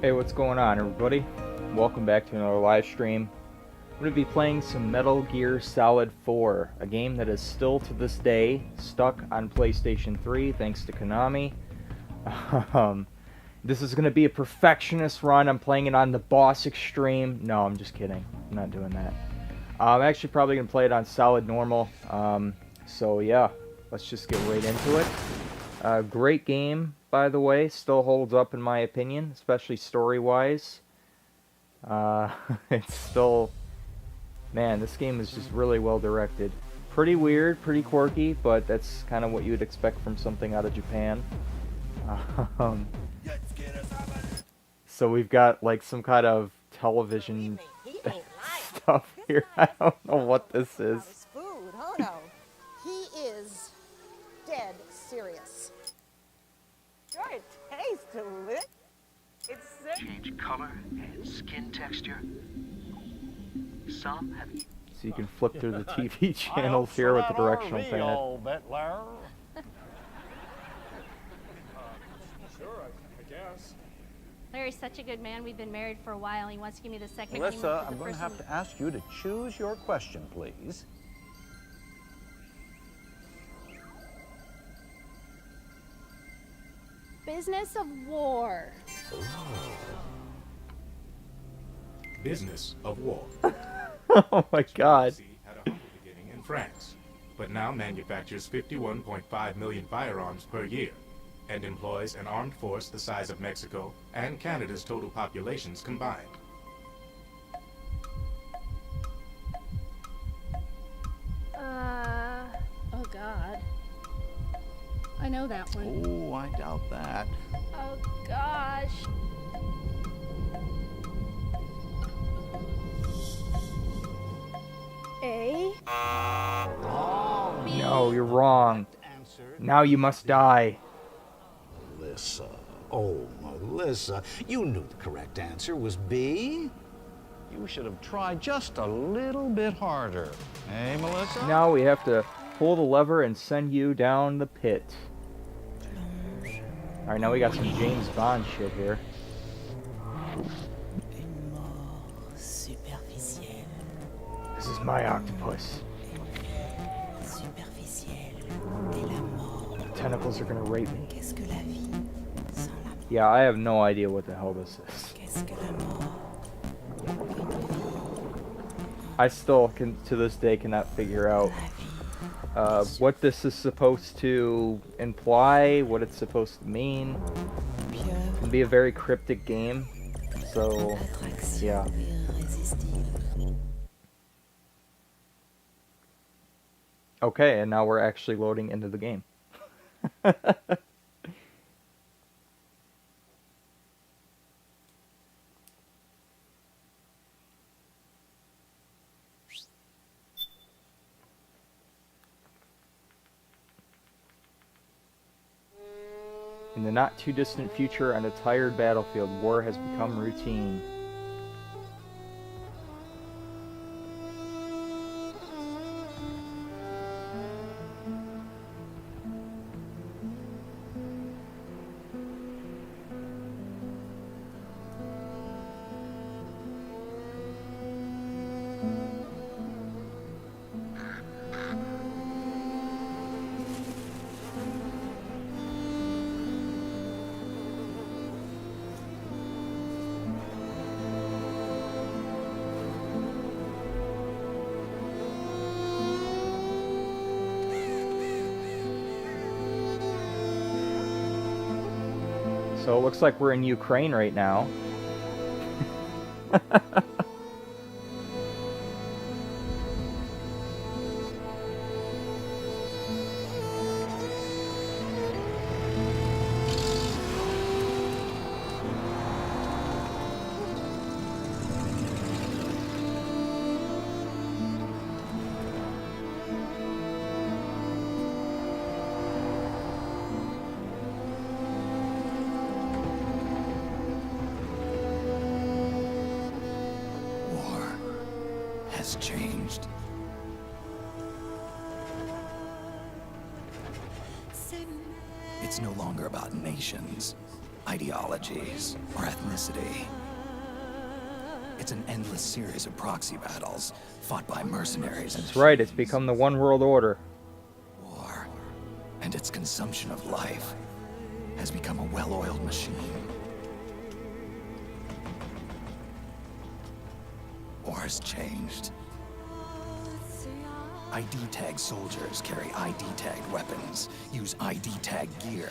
Hey, what's going on, everybody? Welcome back to another live stream. I'm going to be playing some Metal Gear Solid 4, a game that is still to this day stuck on PlayStation 3 thanks to Konami. This is going to be a perfectionist run. I'm playing it on the Boss Extreme. No, I'm just kidding. I'm not doing that. I'm actually probably going to play it on Solid Normal. So yeah, let's just get right into it. Great game, by the way. Still holds up in my opinion, especially story-wise. It's still... Man, this game is just really well directed. Pretty weird, pretty quirky, but that's kind of what you would expect from something out of Japan. So we've got like some kind of television stuff here. I don't know what this is. Food. Oh no, he is dead serious. Sure, it tastes delicious. It's sick. Change color and skin texture. Some have. So you can flip through the TV channels here with the directional pad. Sure, I guess. Larry's such a good man. We've been married for a while. He wants to give me the second Melissa, honeymoon for I'm the going to first have to ask you to choose your question, please. business of war. Business of war. Oh my god. Had a humble beginning in France, but now manufactures 51.5 million firearms per year, and employs an armed force the size of Mexico and Canada's total populations combined. Oh God. I know that one. Oh, I doubt that. Oh gosh. A? No, you're wrong. Now you must die. Melissa. Oh, Melissa. You knew the correct answer was B. You should have tried just a little bit harder. Hey, Melissa? Now we have to pull the lever and send you down the pit. Alright, now we got some James Bond shit here. This is my octopus. The tentacles are gonna rape me. Yeah, I have no idea what the hell this is. I still can, to this day, cannot figure out what this is supposed to imply, what it's supposed to mean. It can be a very cryptic game, so yeah. Okay, and now we're actually loading into the game. In the not-too-distant future, on a tired battlefield, war has become routine. So it looks like we're in Ukraine right now. Changed. It's no longer about nations. ideologies, or ethnicity. It's an endless series of proxy battles fought by mercenaries and That's right, it's become the one world order. war, and its consumption of life has become a well-oiled machine. War has changed. ID tag soldiers carry ID tagged weapons, use ID tag gear.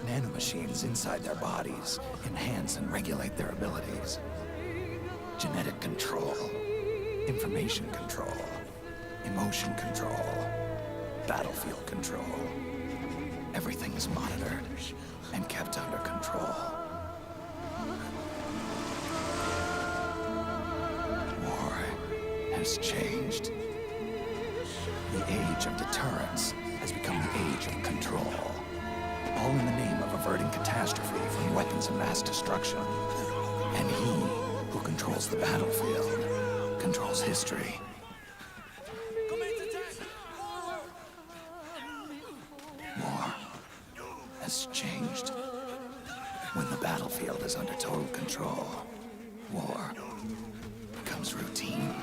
Nanomachines inside their bodies enhance and regulate their abilities. Genetic control, information control, emotion control, battlefield control. Everything is monitored and kept under control. War has changed. The age of deterrence has become the age of control. All in the name of averting catastrophe from weapons of mass destruction. And he who controls the battlefield controls history. War has changed. When the battlefield is under total control, war becomes routine.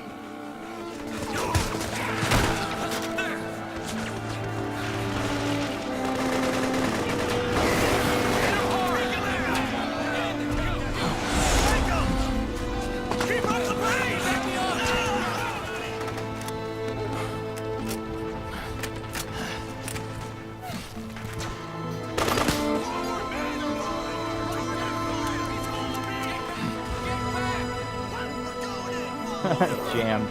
Jammed.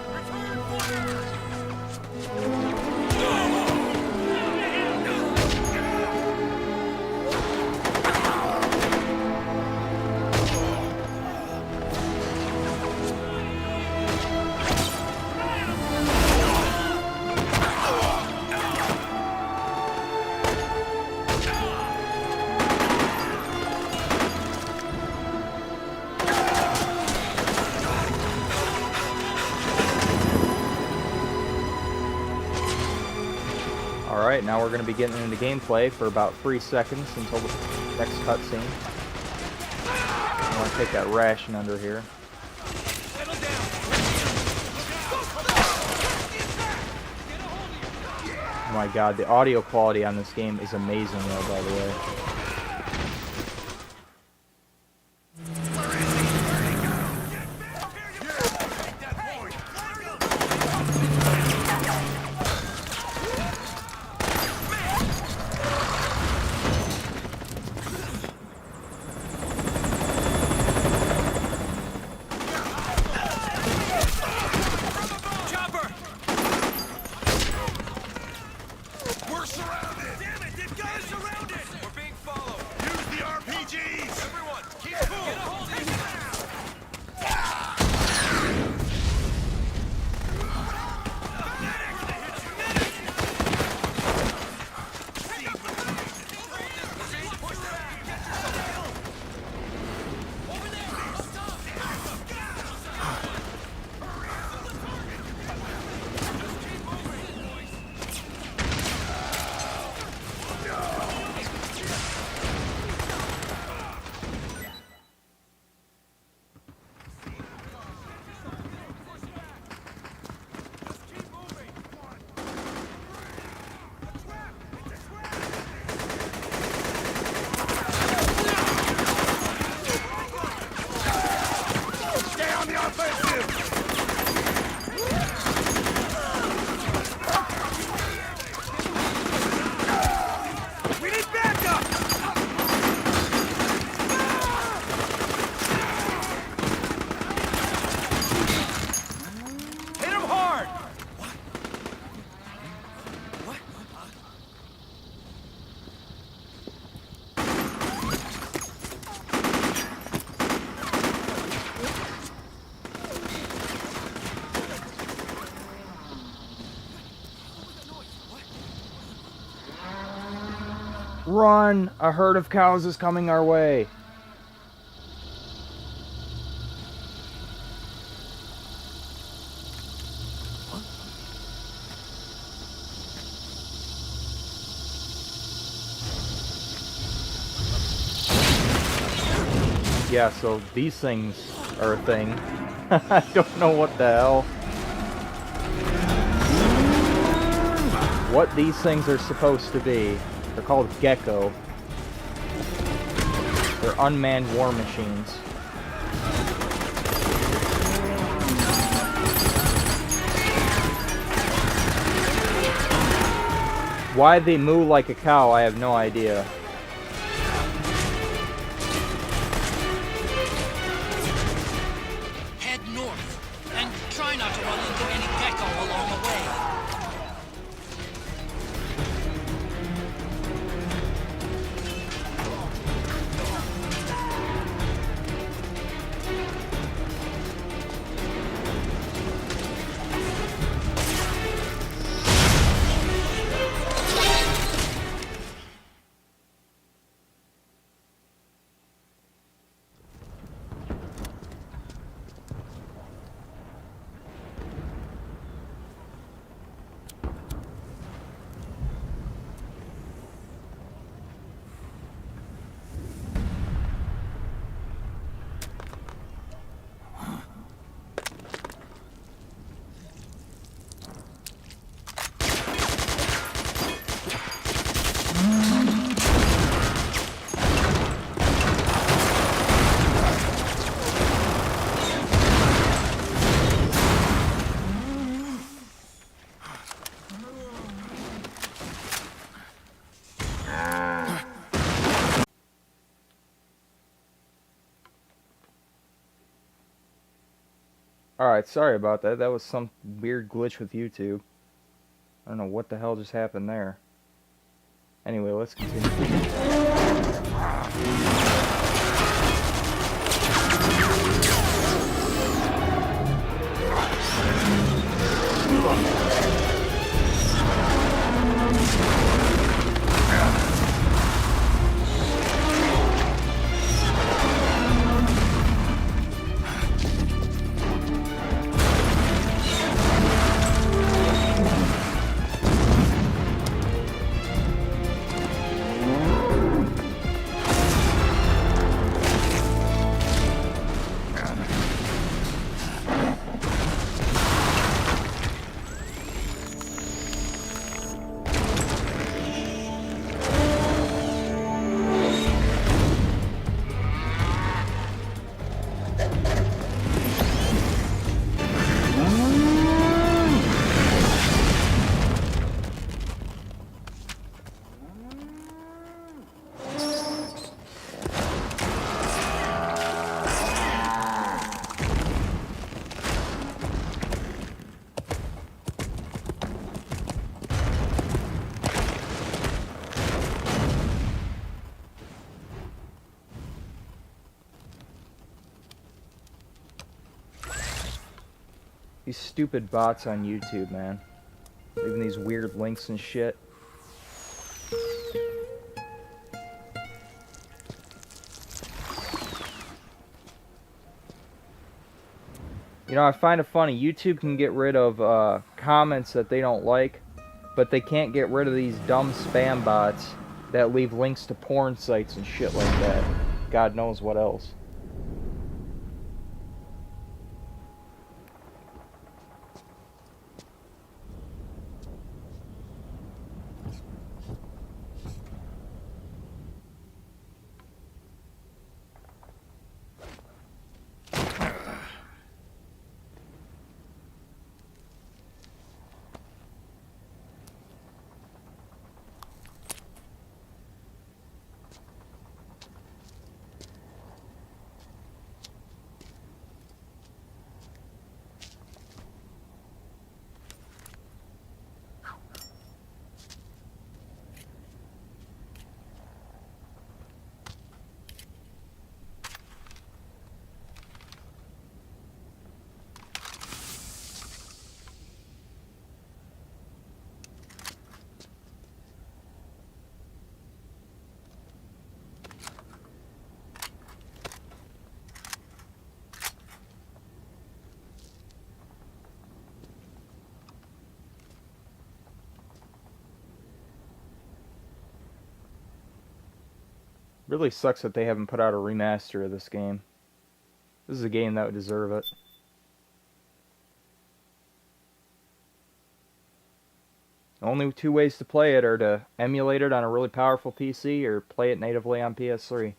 Alright, now we're going to be getting into gameplay for about 3 seconds until the next cutscene. I want to take that ration under here. Oh my god, the audio quality on this game is amazing though, by the way. Run! A herd of cows is coming our way. Yeah, so these things are a thing. I don't know what the hell. What these things are supposed to be. They're called Gecko. They're unmanned war machines. Why they moo like a cow, I have no idea. Head north, and try not to run into any gecko along the way. Alright, sorry about that. That was some weird glitch with YouTube. I don't know what the hell just happened there. Anyway, let's continue. These stupid bots on YouTube, man. Leaving these weird links and shit. You know, I find it funny. YouTube can get rid of comments that they don't like, but they can't get rid of these dumb spam bots that leave links to porn sites and shit like that. God knows what else. Really sucks that they haven't put out a remaster of this game. This is a game that would deserve it. Only two ways to play it are to emulate it on a really powerful PC or play it natively on PS3.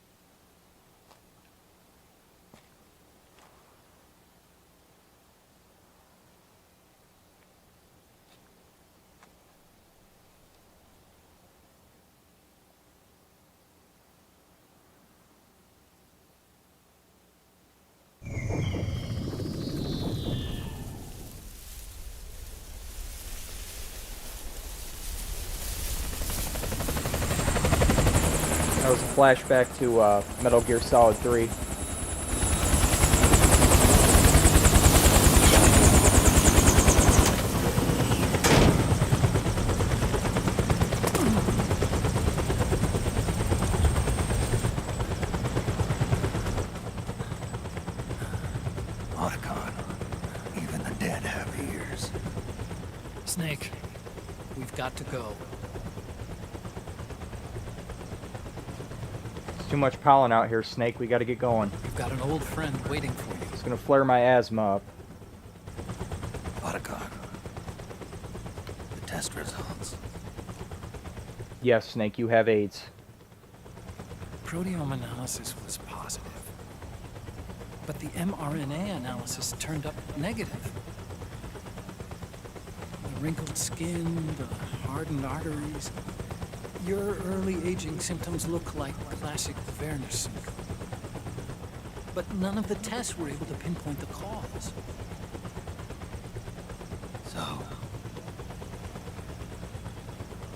That was a flashback to Metal Gear Solid 3. Otacon, even the dead have ears. Snake, we've got to go. There's too much pollen out here, Snake. We gotta get going. We've got an old friend waiting for you. It's gonna flare my asthma up. Otacon, the test results. Yes, Snake, you have AIDS. Proteome analysis was positive, but the mRNA analysis turned up negative. The wrinkled skin, the hardened arteries. Your early aging symptoms look like classic Werner syndrome. But none of the tests were able to pinpoint the cause. So,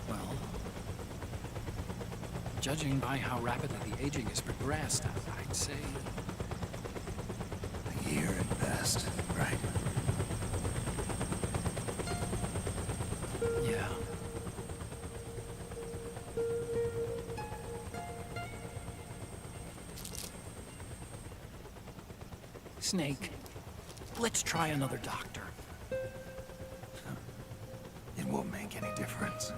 Well, judging by how rapidly the aging has progressed, I'd say a year at best, right? yeah. Snake, let's try another doctor. It won't make any difference.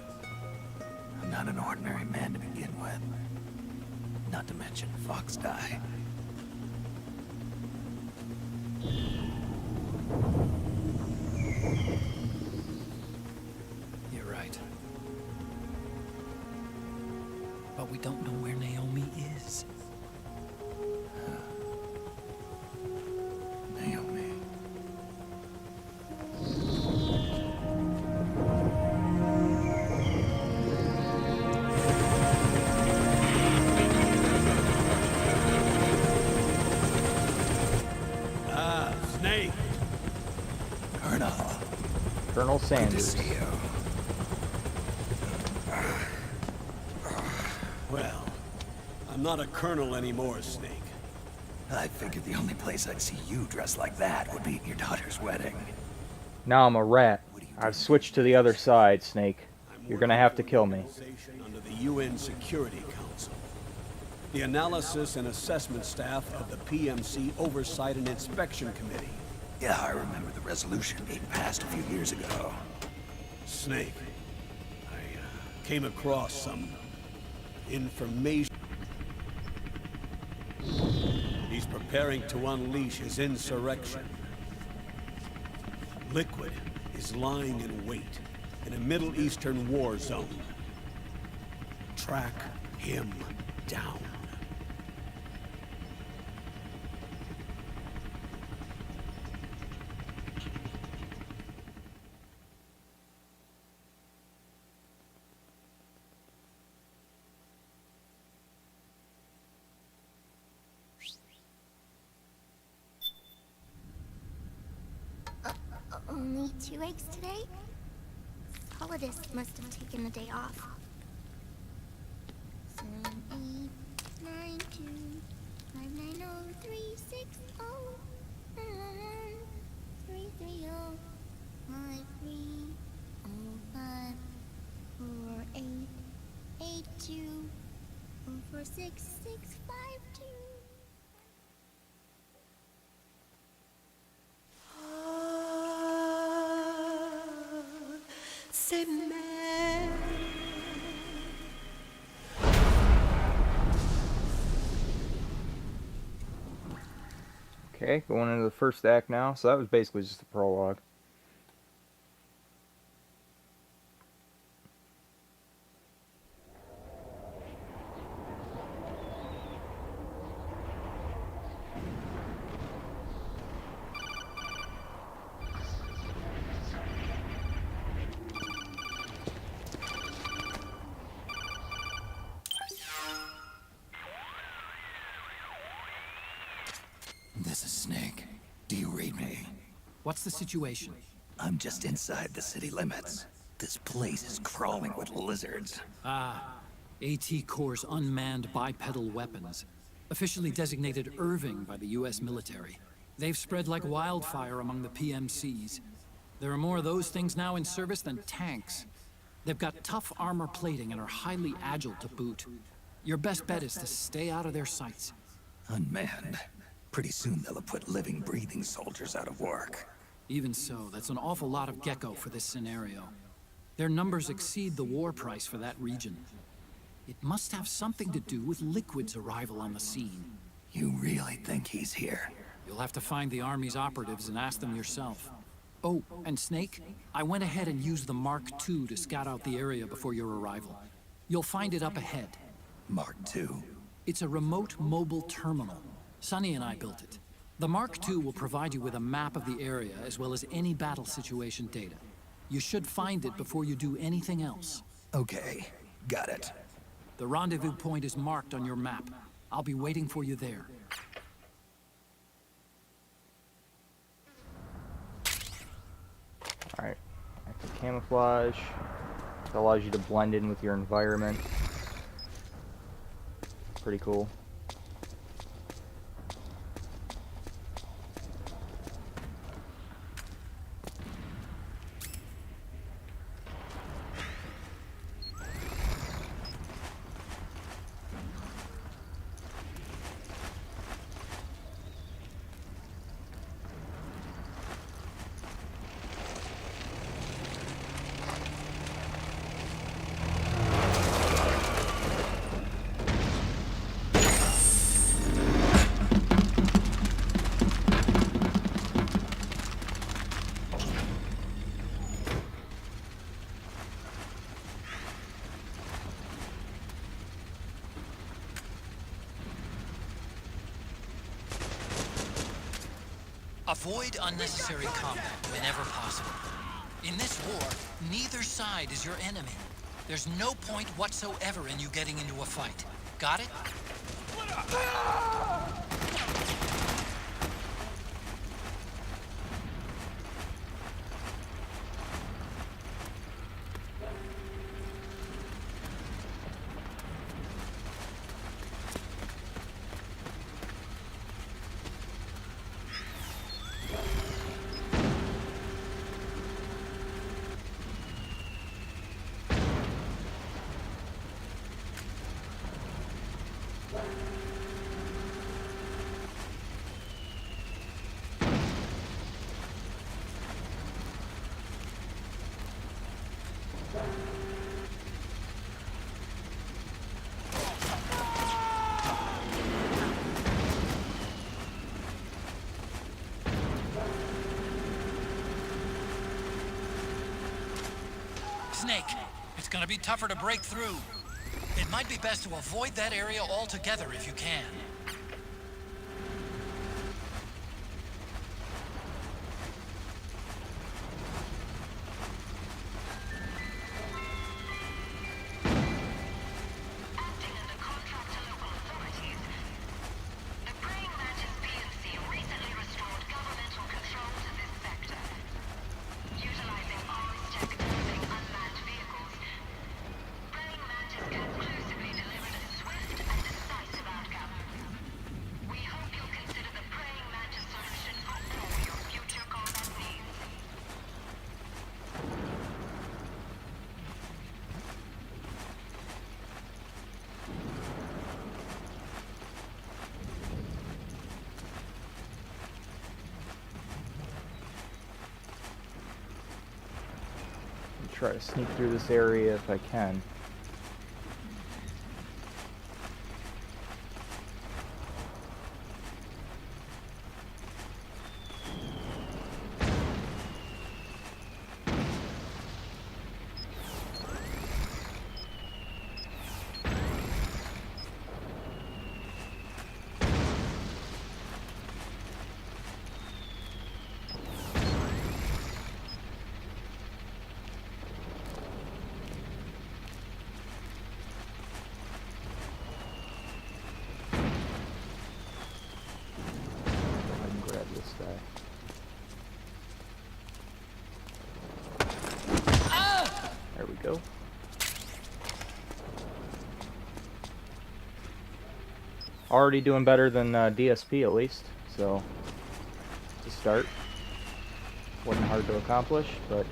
I'm not an ordinary man to begin with. Not to mention Fox die. You're right. But we don't know where Naomi is. Naomi. Snake. Colonel. Colonel Good to Sanders. see you. Well, I'm not a colonel anymore, Snake. I figured the only place I'd see you dressed like that would be at your daughter's wedding. Now I'm a rat. I've switched to the other side, Snake. You're gonna have to kill me. Under the UN Security Council. The analysis and assessment staff of the PMC Oversight and Inspection Committee. Yeah, I remember the resolution being passed a few years ago. Snake, I came across some information. He's preparing to unleash his insurrection. Liquid is lying in wait in a Middle Eastern war zone. Track him down. Only 2 eggs today? Solidus must have taken the day off. 7, 8, 9, 2, 5, 9, 0, 3, 6, 0, 3, 3, 0, 5, 3, 0, 5, 4, 8, 8, 2, 4, 4, 6, 6, 5, 2. Okay, going into the first act now. So that was basically just the prologue. This is Snake. Do you read me? What's the situation? I'm just inside the city limits. This place is crawling with lizards. Ah, AT Corps' unmanned bipedal weapons. Officially designated Irving by the US military. They've spread like wildfire among the PMCs. There are more of those things now in service than tanks. They've got tough armor plating and are highly agile to boot. Your best bet is to stay out of their sights. Unmanned. Pretty soon they'll have put living, breathing soldiers out of work. Even so, that's an awful lot of Gecko for this scenario. Their numbers exceed the war price for that region. It must have something to do with Liquid's arrival on the scene. You really think he's here? You'll have to find the Army's operatives and ask them yourself. Oh, and Snake, I went ahead and used the Mark II to scout out the area before your arrival. You'll find it up ahead. Mark II? It's a remote mobile terminal. Sonny and I built it. The Mark II will provide you with a map of the area as well as any battle situation data. You should find it before you do anything else. Okay, got it. The rendezvous point is marked on your map. I'll be waiting for you there. Alright, active camouflage. That allows you to blend in with your environment. Pretty cool. Avoid unnecessary combat whenever possible. In this war, neither side is your enemy. There's no point whatsoever in you getting into a fight. Got it? Snake, it's gonna be tougher to break through. It might be best to avoid that area altogether if you can. Try to sneak through this area if I can. go. Already doing better than DSP at least, so to start. Wasn't hard to accomplish, but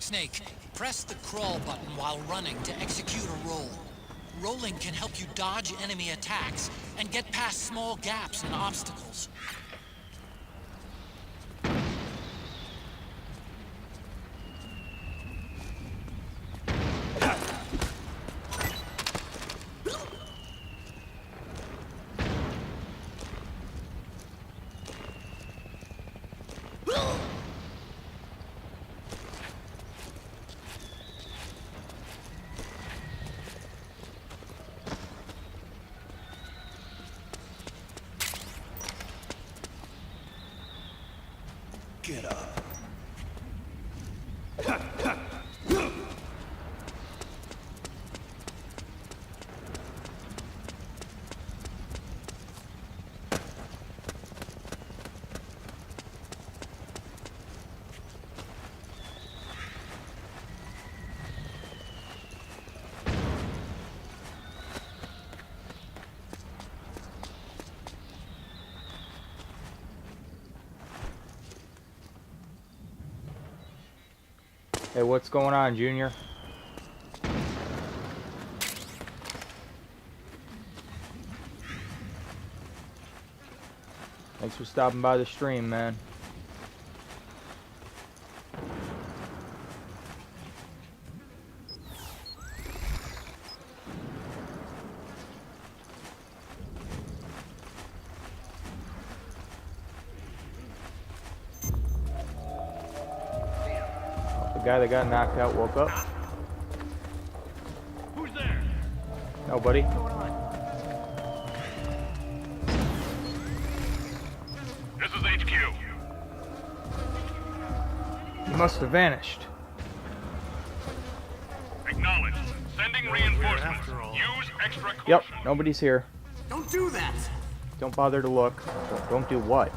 Snake, press the crawl button while running to execute a roll. Rolling can help you dodge enemy attacks and get past small gaps and obstacles. Get up. hey, what's going on, Junior? Thanks for stopping by the stream, man. The guy that got knocked out woke up. Who's there? Nobody. What's going on? This is HQ. He must have vanished. Acknowledged. Sending reinforcements. Use extra caution. Yep, nobody's here. Don't do that! Don't bother to look. Don't do what?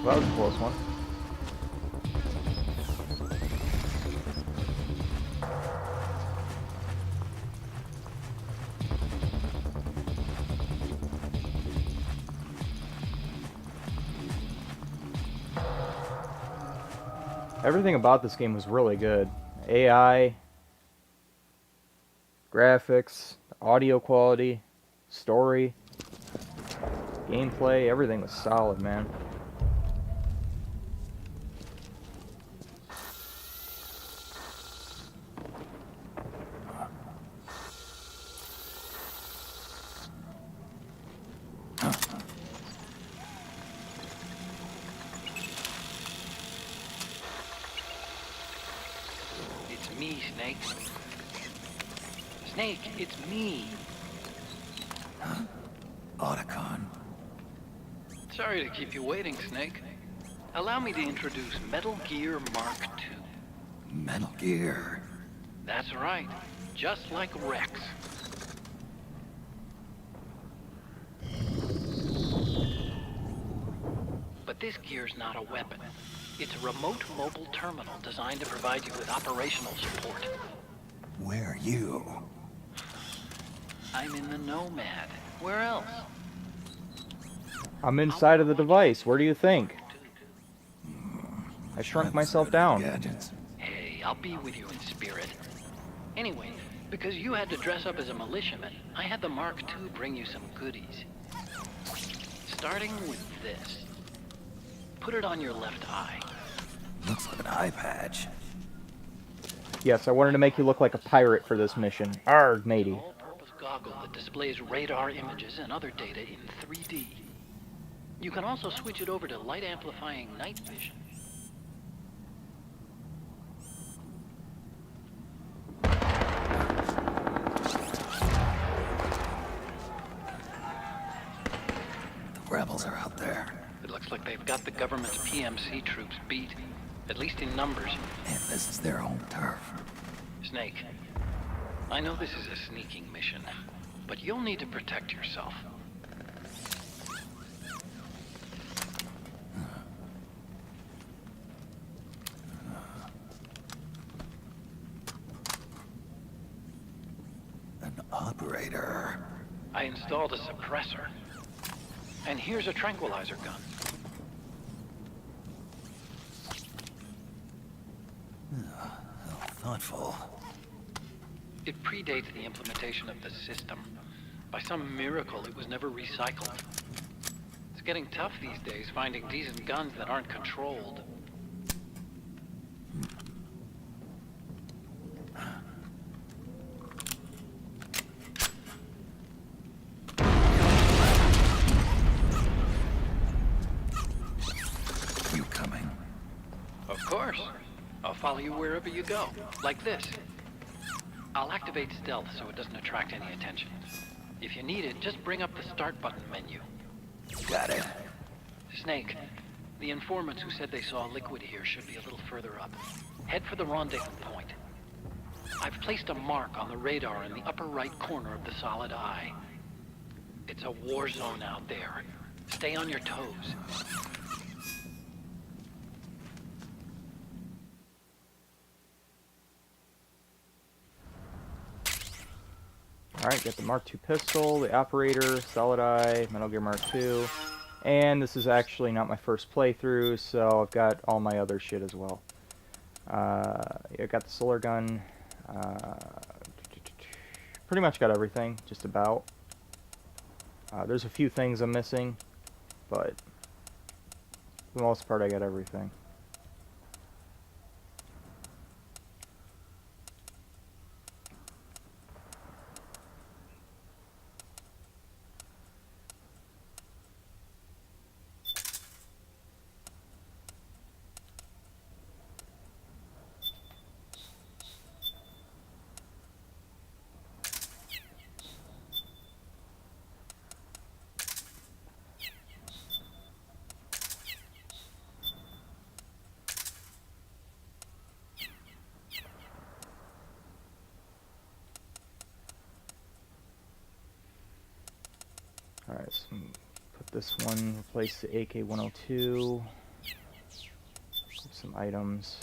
Well, that was a close one. Everything about this game was really good. AI, graphics, audio quality, story, gameplay, everything was solid, man. It's me, Snake. Snake, it's me. Otacon. Sorry to keep you waiting, Snake. Allow me to introduce Metal Gear Mark II. Metal Gear. That's right. Just like Rex. But this gear's not a weapon. It's a remote mobile terminal designed to provide you with operational support. Where are you? I'm in the Nomad. Where else? I'm inside of the device. Where do you think? I shrunk myself down. Gadgets. Hey, I'll be with you in spirit. Anyway, because you had to dress up as a militiaman, I had the Mark II bring you some goodies. Starting with this. Put it on your left eye. Looks like an eye patch. Yes, I wanted to make you look like a pirate for this mission. Arrgh, matey. All-purpose goggle that displays radar images and other data in 3D. You can also switch it over to light-amplifying night vision. The rebels are out there. It looks like they've got the government's PMC troops beat, at least in numbers. And this is their home turf. Snake, I know this is a sneaking mission, but you'll need to protect yourself. An operator. I installed a suppressor. And here's a tranquilizer gun. How thoughtful. It predates the implementation of the system. By some miracle, it was never recycled. It's getting tough these days finding decent guns that aren't controlled. You coming? Of course. I'll follow you wherever you go, like this. I'll activate stealth so it doesn't attract any attention. If you need it, just bring up the start button menu. Got it. Snake, the informants who said they saw liquid here should be a little further up. Head for the rendezvous point. I've placed a mark on the radar in the upper right corner of the solid eye. It's a war zone out there. Stay on your toes. Alright, get the Mark II pistol, the operator, solid eye, Metal Gear Mark II. And this is actually not my first playthrough, so I've got all my other shit as well. I got the solar gun. Pretty much got everything, just about. There's a few things I'm missing, but for the most part I got everything. Alright, so put this one, replace the AK-102, some items.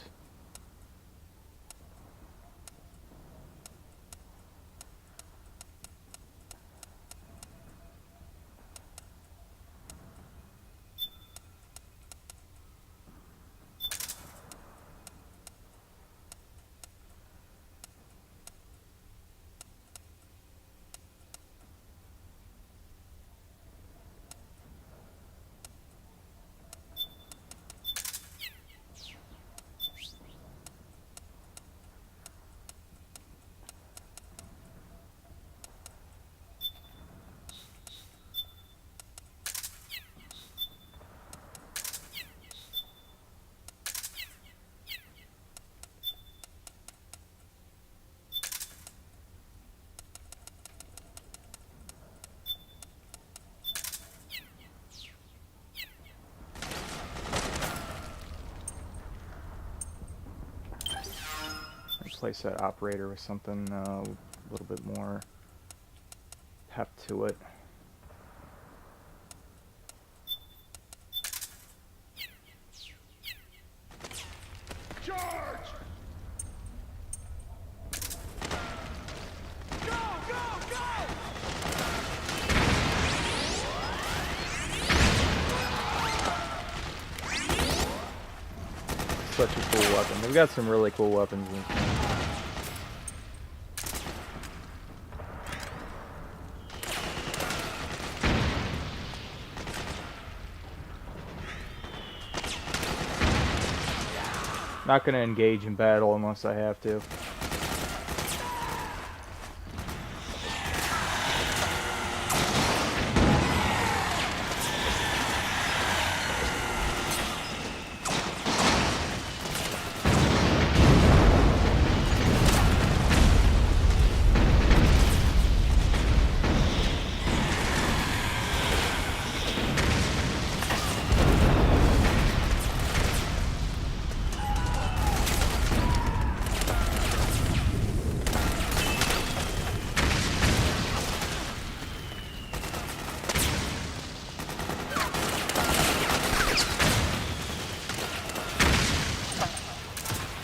Replace that operator with something a little bit more pep to it. Charge! Go, go, go! Such a cool weapon. They've got some really cool weapons in this game. Not gonna engage in battle unless I have to.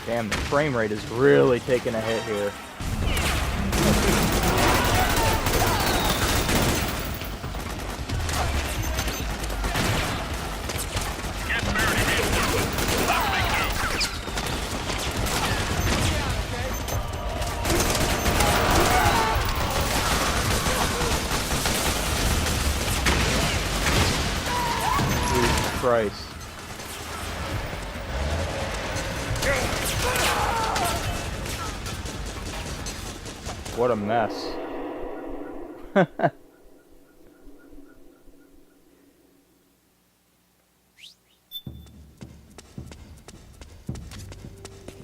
Damn, the frame rate is really taking a hit here. Jesus Christ. What a mess.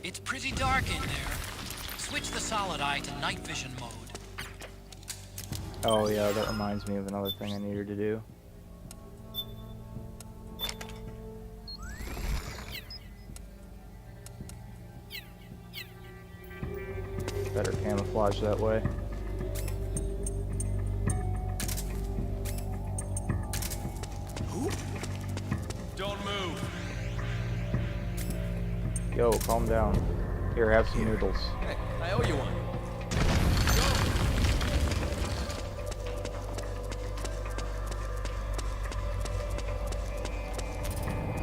It's pretty dark in there. Switch the solid eye to night vision mode. Oh yeah, that reminds me of another thing I needed to do. Better camouflage that way. Don't move. Yo, calm down. Here, have some noodles. Hey, I owe you one.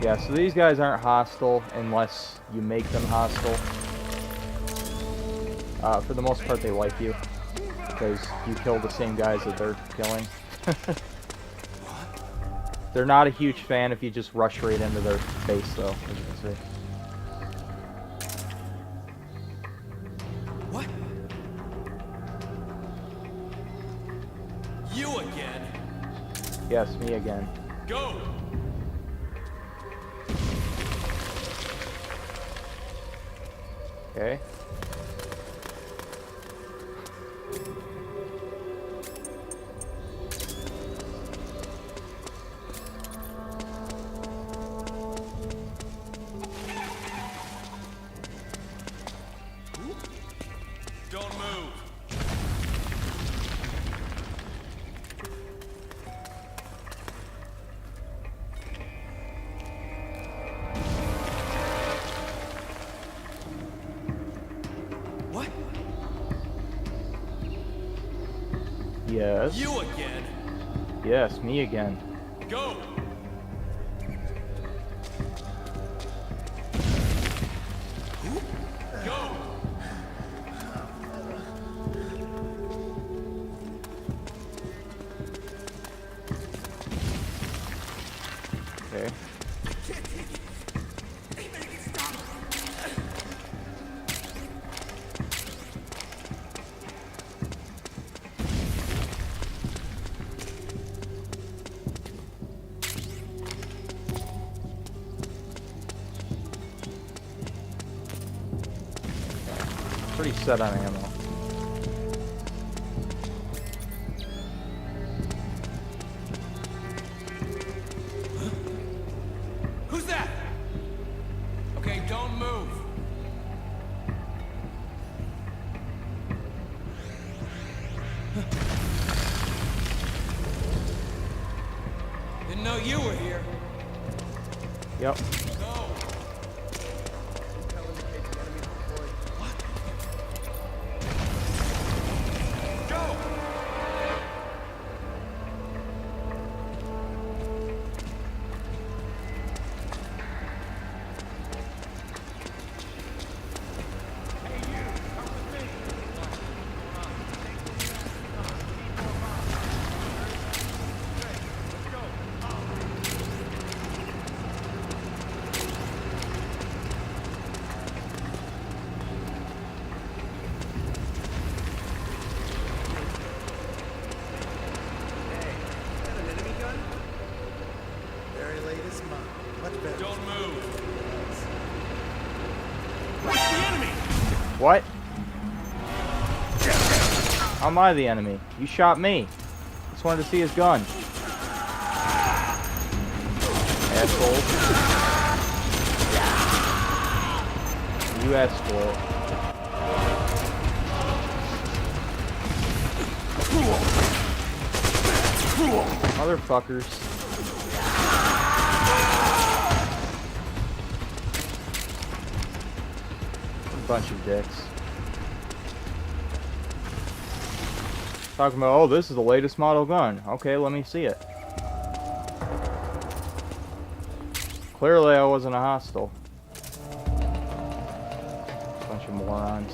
Yeah, so these guys aren't hostile unless you make them hostile. For the most part, they like you because you kill the same guys that they're killing. They're not a huge fan if you just rush right into their face, though, as you can see. What? You again? Yes, me again. Go! Okay. Don't move. What? Yes. You again? Yes, me again. Go! Go! Okay. Pretty set on ammo. Who's that? Okay, don't move. Didn't know you were here. Yep. Go! Go! What? How am I the enemy? You shot me. Just wanted to see his gun. Asshole. You asked for it. Motherfuckers. Bunch of dicks. Talking about, oh, this is the latest model gun. Okay, let me see it. Clearly I wasn't a hostile. Bunch of morons.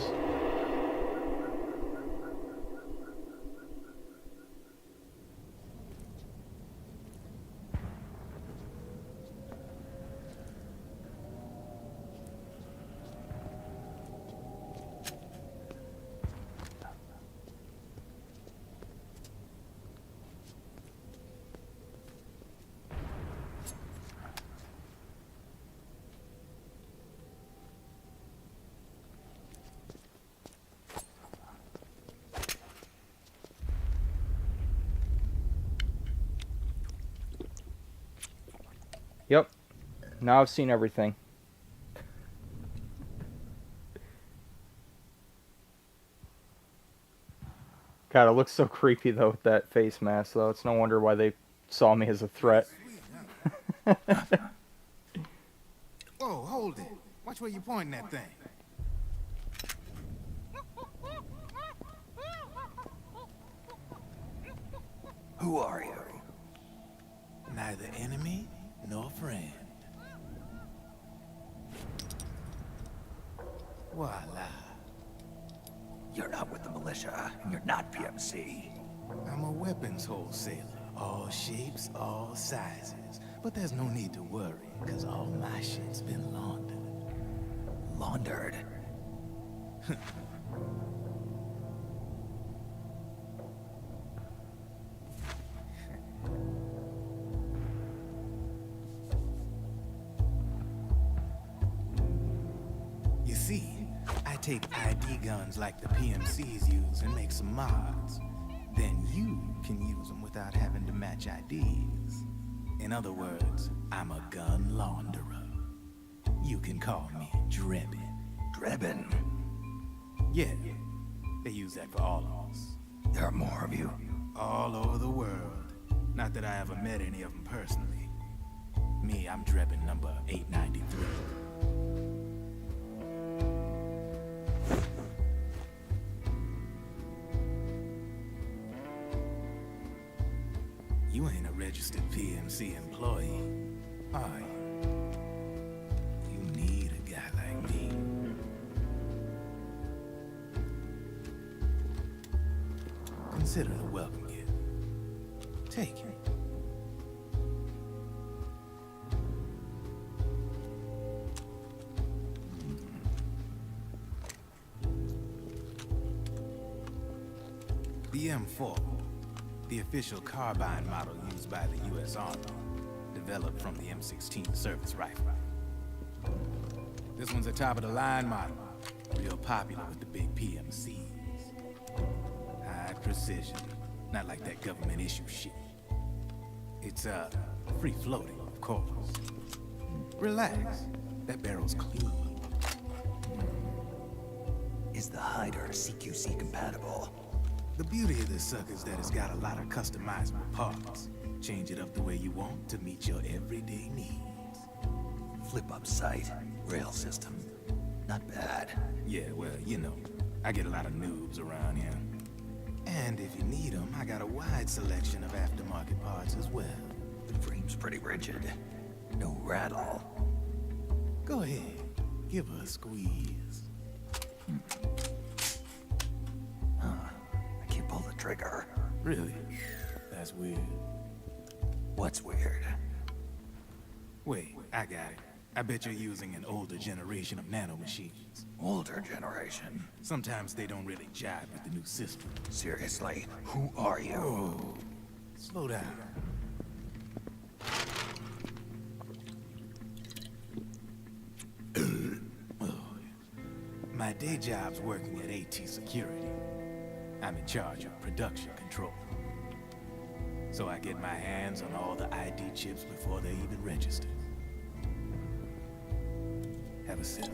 Yep. Now I've seen everything. God, it looks so creepy though with that face mask though. It's no wonder why they saw me as a threat. Whoa, hold it. Watch where you pointing that thing. Who are you? Neither enemy nor friend. Voila. You're not with the militia, and you're not PMC. I'm a weapons wholesaler. All shapes, all sizes. But there's no need to worry, because all my shit's been laundered. Laundered? You see, I take ID guns like the PMCs use and make some mods. Then you can use them without having to match IDs. In other words, I'm a gun launderer. You can call me Drebin. Drebin? Yeah, they use that for all of us. There are more of you? All over the world. Not that I ever met any of them personally. Me, I'm Drebin number 893. You ain't a registered PMC employee, are you? You need a guy like me. Consider it a welcome gift. Take it. The M4. The official carbine model used by the U.S. Army, developed from the M16 service rifle. This one's a top-of-the-line model, real popular with the big PMCs. High precision, not like that government issue shit. It's, free-floating, of course. Relax, that barrel's clean. Is the hider CQC compatible? The beauty of this sucker is that it's got a lot of customizable parts. Change it up the way you want to meet your everyday needs. Flip-up sight, rail system. Not bad. Yeah, well, you know, I get a lot of noobs around here. And if you need them, I got a wide selection of aftermarket parts as well. The frame's pretty rigid. No rattle. Go ahead, give her a squeeze. Pull the trigger. Really? That's weird. What's weird? Wait, I got it. I bet you're using an older generation of nanomachines. Older generation? Sometimes they don't really jive with the new system. Seriously, who are you? Oh, slow down. My day job's working at AT Security. I'm in charge of production control. So I get my hands on all the ID chips before they even register. Have a sip.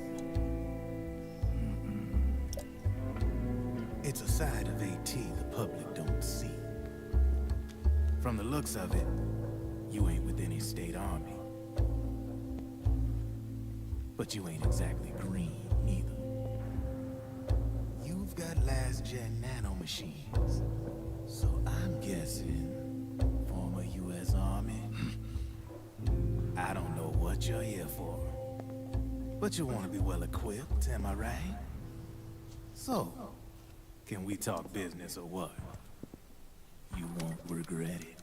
It's a side of AT the public don't see. From the looks of it, you ain't with any state army. But you ain't exactly green, neither. You've got last-gen nanomachines. So I'm guessing former U.S. Army. I don't know what you're here for. But you want to be well-equipped, am I right? So, can we talk business or what? You won't regret it.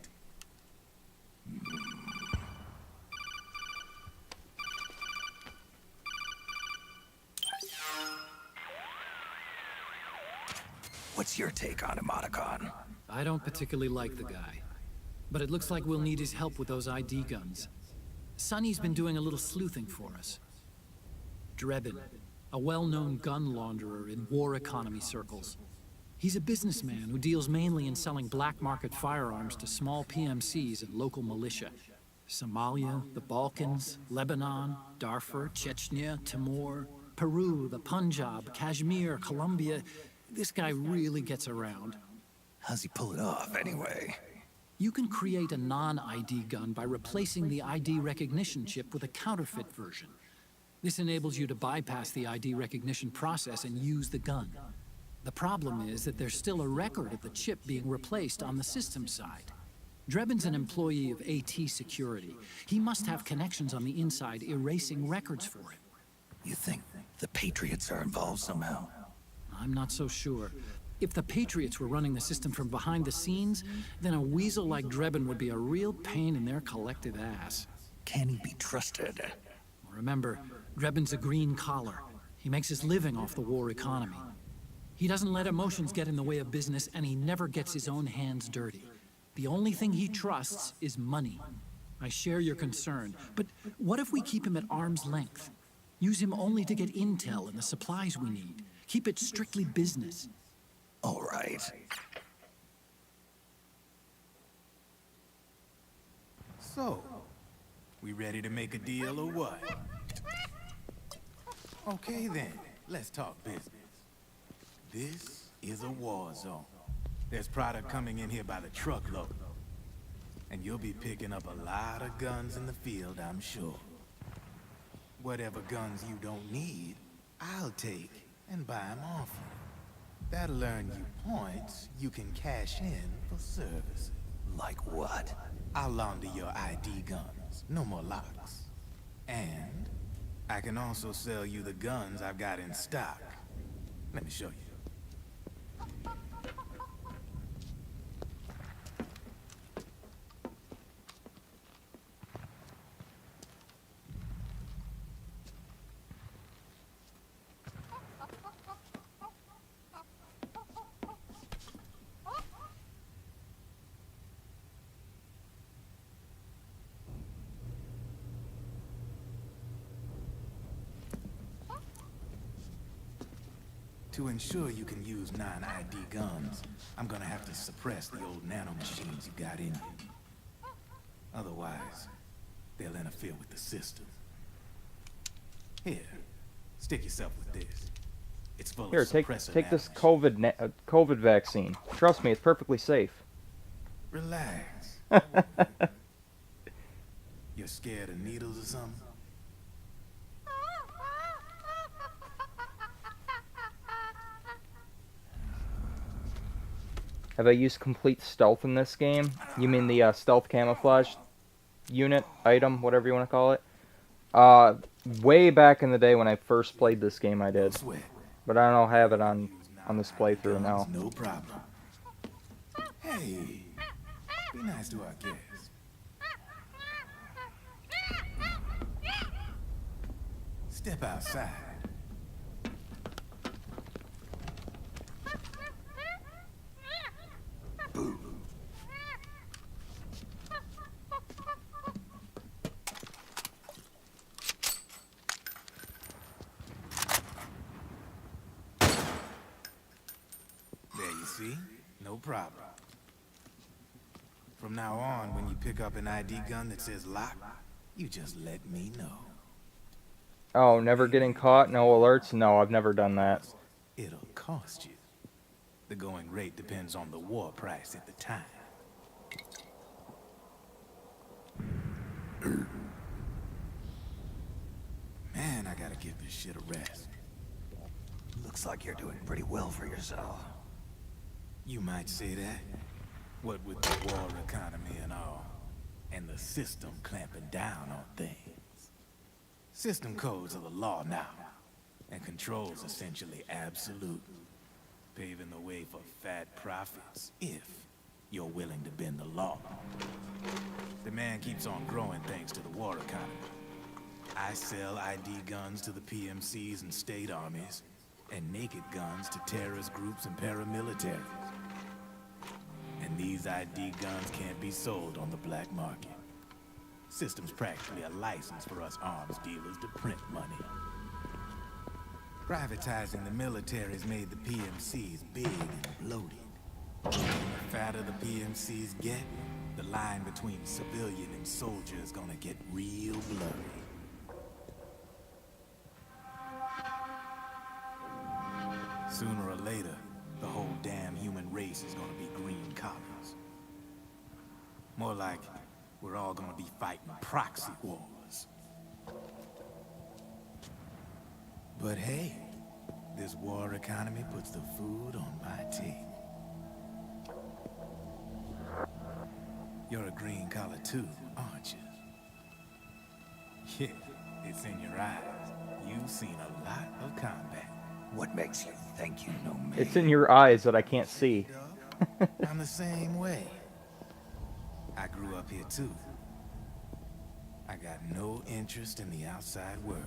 What's your take on him, Otacon? I don't particularly like the guy. But it looks like we'll need his help with those ID guns. Sonny's been doing a little sleuthing for us. Drebin, a well-known gun launderer in war economy circles. He's a businessman who deals mainly in selling black market firearms to small PMCs and local militia. Somalia, the Balkans, Lebanon, Darfur, Chechnya, Timor, Peru, the Punjab, Kashmir, Colombia. This guy really gets around. How's he pull it off, anyway? You can create a non-ID gun by replacing the ID recognition chip with a counterfeit version. This enables you to bypass the ID recognition process and use the gun. The problem is that there's still a record of the chip being replaced on the system side. Drebin's an employee of AT Security. He must have connections on the inside erasing records for him. You think the Patriots are involved somehow? I'm not so sure. If the Patriots were running the system from behind the scenes, then a weasel like Drebin would be a real pain in their collective ass. Can he be trusted? Remember, Drebin's a green collar. He makes his living off the war economy. He doesn't let emotions get in the way of business, and he never gets his own hands dirty. The only thing he trusts is money. I share your concern, but what if we keep him at arm's length? Use him only to get intel and the supplies we need. Keep it strictly business. All right. So, we ready to make a deal or what? Okay then, let's talk business. This is a war zone. There's product coming in here by the truckload. And you'll be picking up a lot of guns in the field, I'm sure. Whatever guns you don't need, I'll take and buy them off you. That'll earn you points you can cash in for service. Like what? I'll launder your ID guns, no more locks. And I can also sell you the guns I've got in stock. Let me show you. To ensure you can use non-ID guns, I'm gonna have to suppress the old nanomachines you got in you. Otherwise, they'll interfere with the system. Here, stick yourself with this. It's full Here, of take suppressor this damage. COVID vaccine. Trust me, it's perfectly safe. Relax. You're scared of needles or something? Have I used complete stealth in this game? You mean the stealth camouflage unit, item, whatever you want to call it? Way back in the day when I first played this game, I did. But I don't have it on this playthrough now. No problem. Hey, be nice to our guests. Step outside. See? No problem. From now on, when you pick up an ID gun that says lock, you just let me know. Oh, never getting caught? No alerts? No, I've never done that. It'll cost you. The going rate depends on the war price at the time. Man, I gotta give this shit a rest. Looks like you're doing pretty well for yourself. You might say that. What with the war economy and all, and the system clamping down on things. System codes are the law now, and control's essentially absolute, paving the way for fat profits if you're willing to bend the law. Demand keeps on growing thanks to the war economy. I sell ID guns to the PMCs and state armies, and naked guns to terrorist groups and paramilitaries. And these ID guns can't be sold on the black market. System's practically a license for us arms dealers to print money. Privatizing the military's made the PMCs big and bloated. The fatter the PMCs get, the line between civilian and soldier is gonna get real blurry. Sooner or later, the whole damn human race is gonna be green collars. More like, we're all gonna be fighting proxy wars. But hey, this war economy puts the food on my table. You're a green collar too, aren't you? Yeah, it's in your eyes. You've seen a lot of combat. What makes you think you know me? It's in your eyes that I can't see. I'm the same way. I grew up here too. I got no interest in the outside world.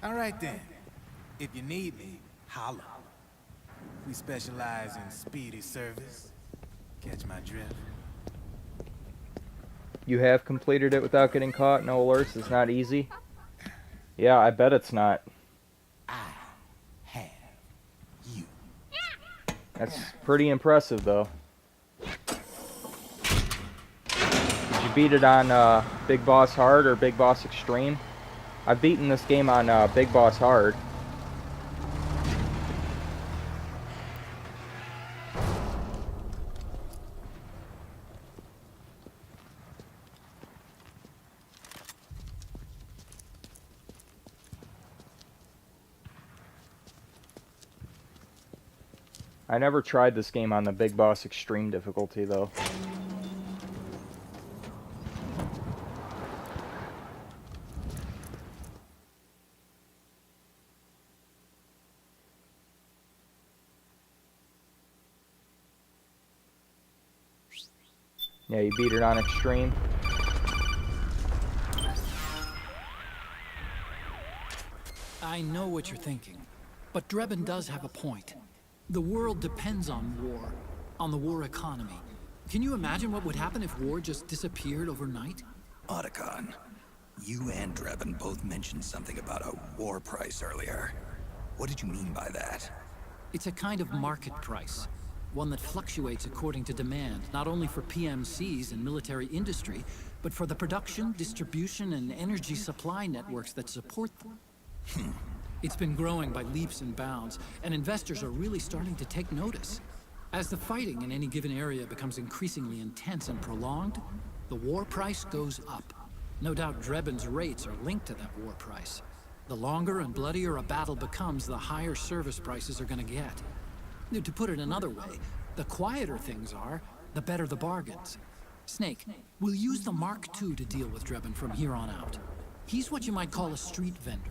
All right then. If you need me, holla. We specialize in speedy service. Catch my drift? You have completed it without getting caught? No alerts? It's not easy? Yeah, I bet it's not. That's pretty impressive, though. Did you beat it on Big Boss Hard or Big Boss Extreme? I've beaten this game on Big Boss Hard. I never tried this game on the Big Boss Extreme difficulty, though. Yeah, you beat it on Extreme. I know what you're thinking, but Drebin does have a point. The world depends on war, on the war economy. Can you imagine what would happen if war just disappeared overnight? Otacon, you and Drebin both mentioned something about a war price earlier. What did you mean by that? It's a kind of market price, one that fluctuates according to demand, not only for PMCs and military industry, but for the production, distribution, and energy supply networks that support them. It's been growing by leaps and bounds, and investors are really starting to take notice. As the fighting in any given area becomes increasingly intense and prolonged, the war price goes up. No doubt Drebin's rates are linked to that war price. The longer and bloodier a battle becomes, the higher service prices are going to get. To put it another way, the quieter things are, the better the bargains. Snake, we'll use the Mark II to deal with Drebin from here on out. He's what you might call a street vendor.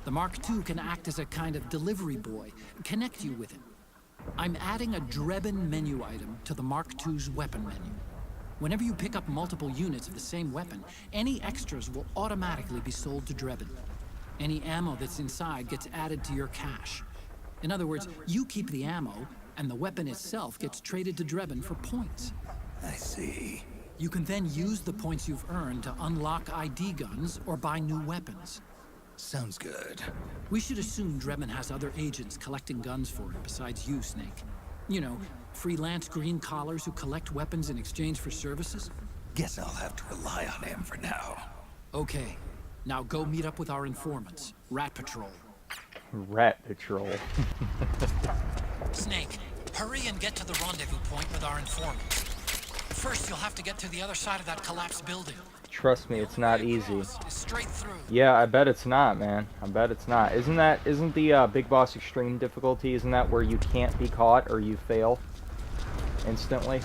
The Mark II can act as a kind of delivery boy, connect you with him. I'm adding a Drebin menu item to the Mark II's weapon menu. Whenever you pick up multiple units of the same weapon, any extras will automatically be sold to Drebin. Any ammo that's inside gets added to your cache. In other words, you keep the ammo, and the weapon itself gets traded to Drebin for points. I see. You can then use the points you've earned to unlock ID guns or buy new weapons. Sounds good. We should assume Drebin has other agents collecting guns for him besides you, Snake. You know, freelance green collars who collect weapons in exchange for services? Guess I'll have to rely on him for now. Okay. Now go meet up with our informants, Rat Patrol. Rat Patrol. Snake, hurry and get to the rendezvous point with our informants. First, you'll have to get to the other side of that collapsed building. Trust me, it's not easy. Straight through. Yeah, I bet it's not, man. I bet it's not. Isn't the Big Boss Extreme difficulty, isn't that where you can't be caught or you fail instantly?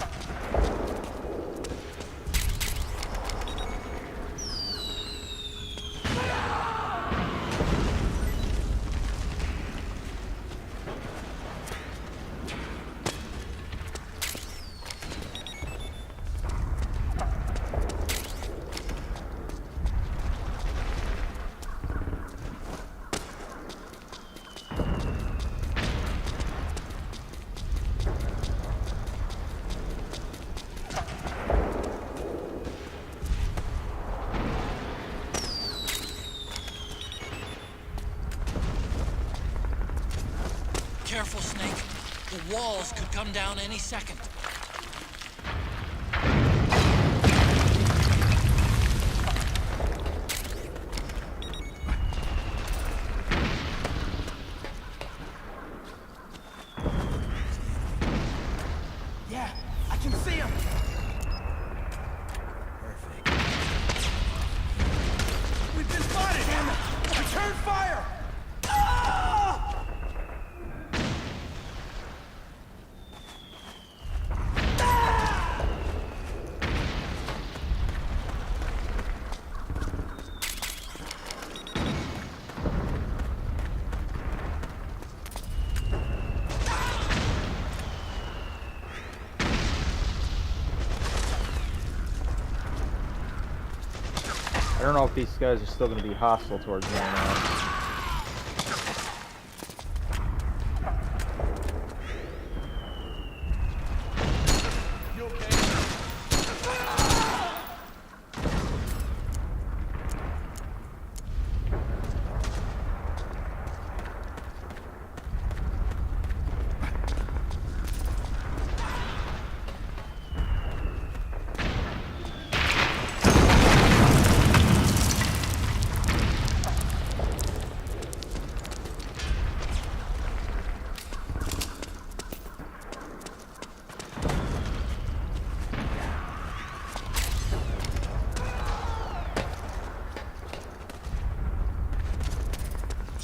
Careful, Snake. The walls could come down any second. Yeah, I can see him. Perfect. We've been spotted! Damn it! Return fire! I don't know if these guys are still going to be hostile towards me or not.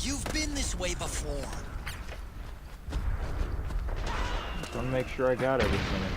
You've been this way before. Just want to make sure I got everything in here.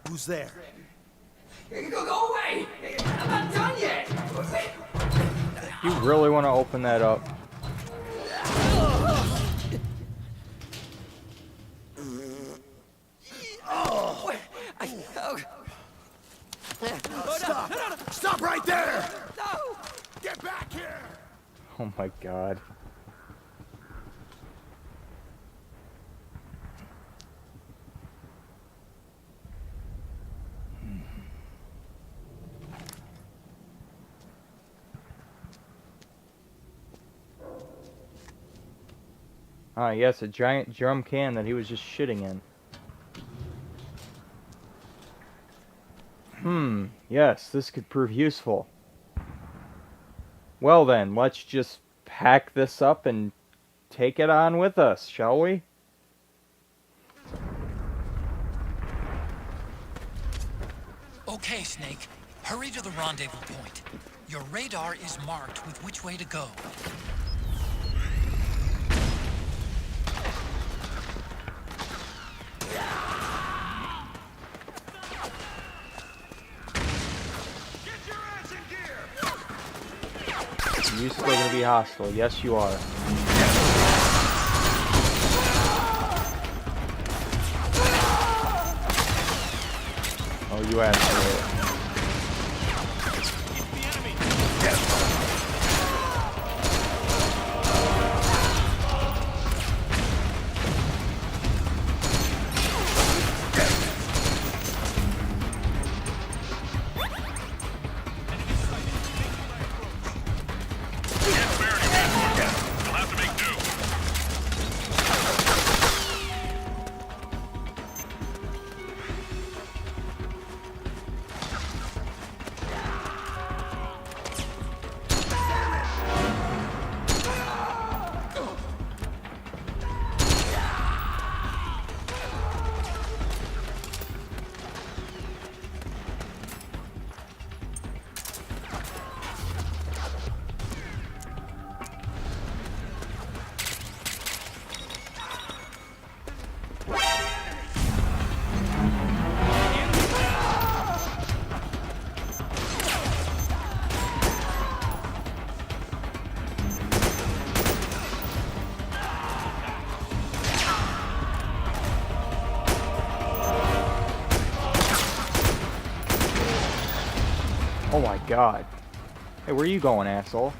Who's there? Go away! I'm not done yet! You really want to open that up? Stop! Stop right there! No! Get back here! Oh my god. Ah, yes, a giant drum can that he was just shitting in. Yes, this could prove useful. Well then, let's just pack this up and take it on with us, shall we? Okay, Snake. Hurry to the rendezvous point. Your radar is marked with which way to go. You still gonna be hostile? Yes, you are. Oh, you asked for it. Oh my god. Hey, where are you going, asshole?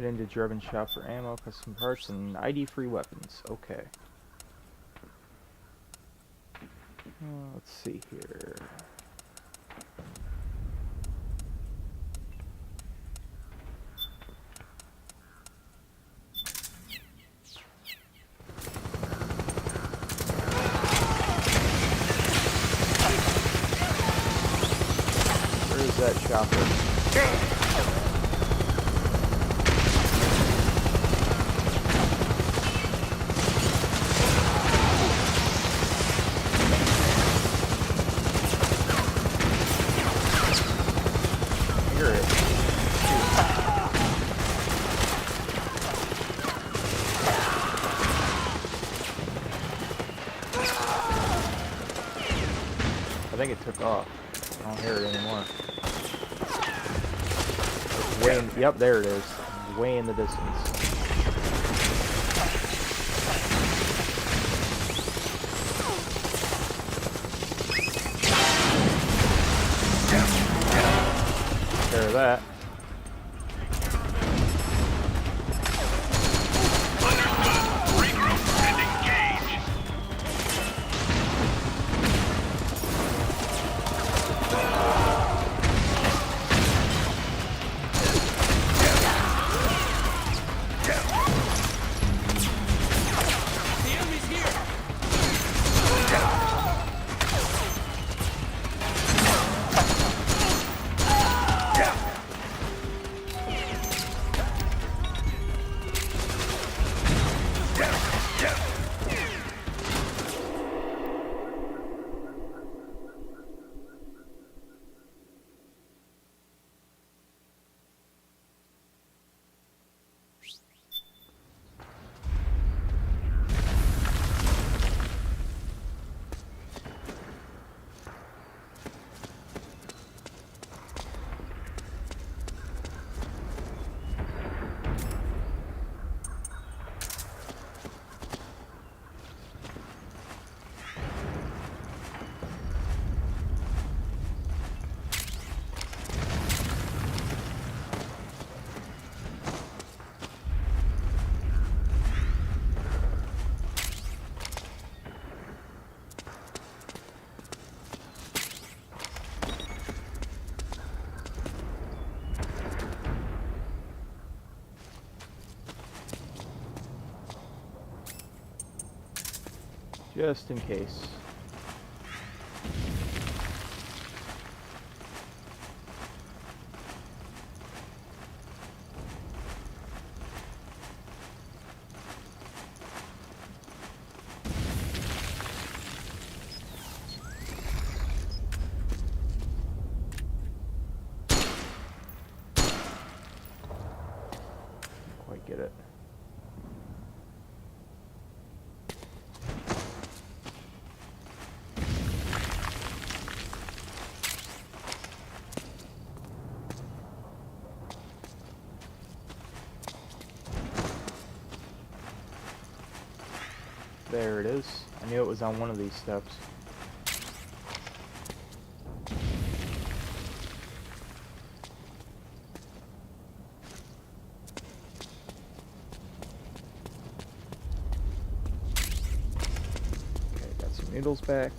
Head into German shop for ammo, custom parts, and ID-free weapons. Okay. Let's see here. that chopper. Hear it. I think it took off. I don't hear it anymore. It's way in, yep, there it is. It's way in the distance. Take care of that. Just in case. Didn't quite get it. There it is. I knew it was on one of these steps. Okay, got some noodles back.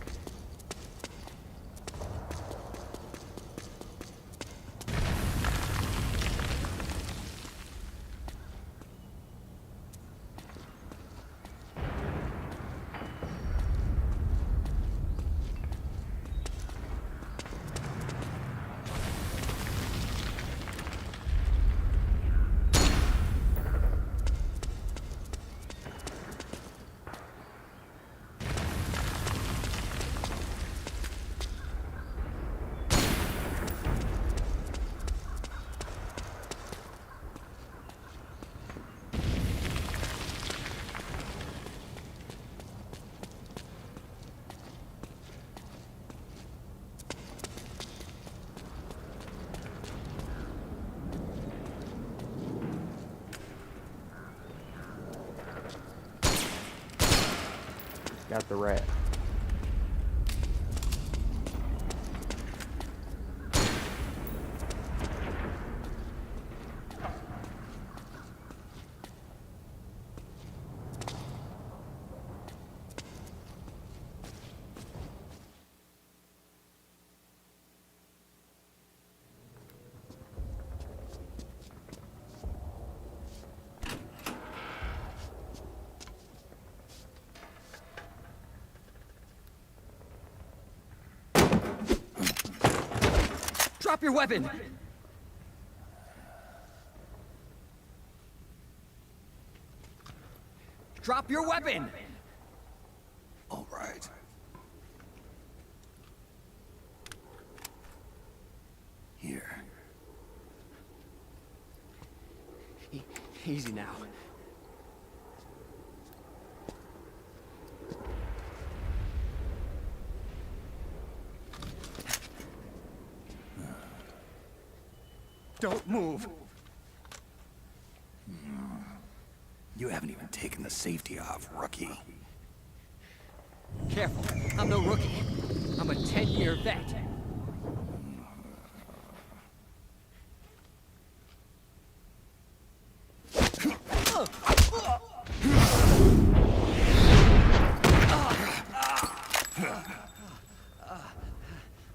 Got the rat. Drop your weapon! Drop your weapon! All right. Here. Easy now. Don't move. You haven't even taken the safety off, rookie. Careful, I'm no rookie. I'm a 10-year vet.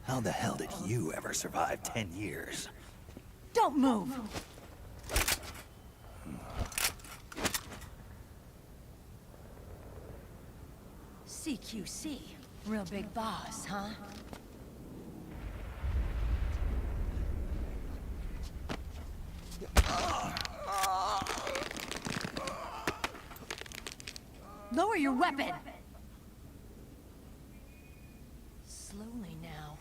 How the hell did you ever survive 10 years? Don't move. CQC, real big boss, huh? Lower your weapon! Slowly now.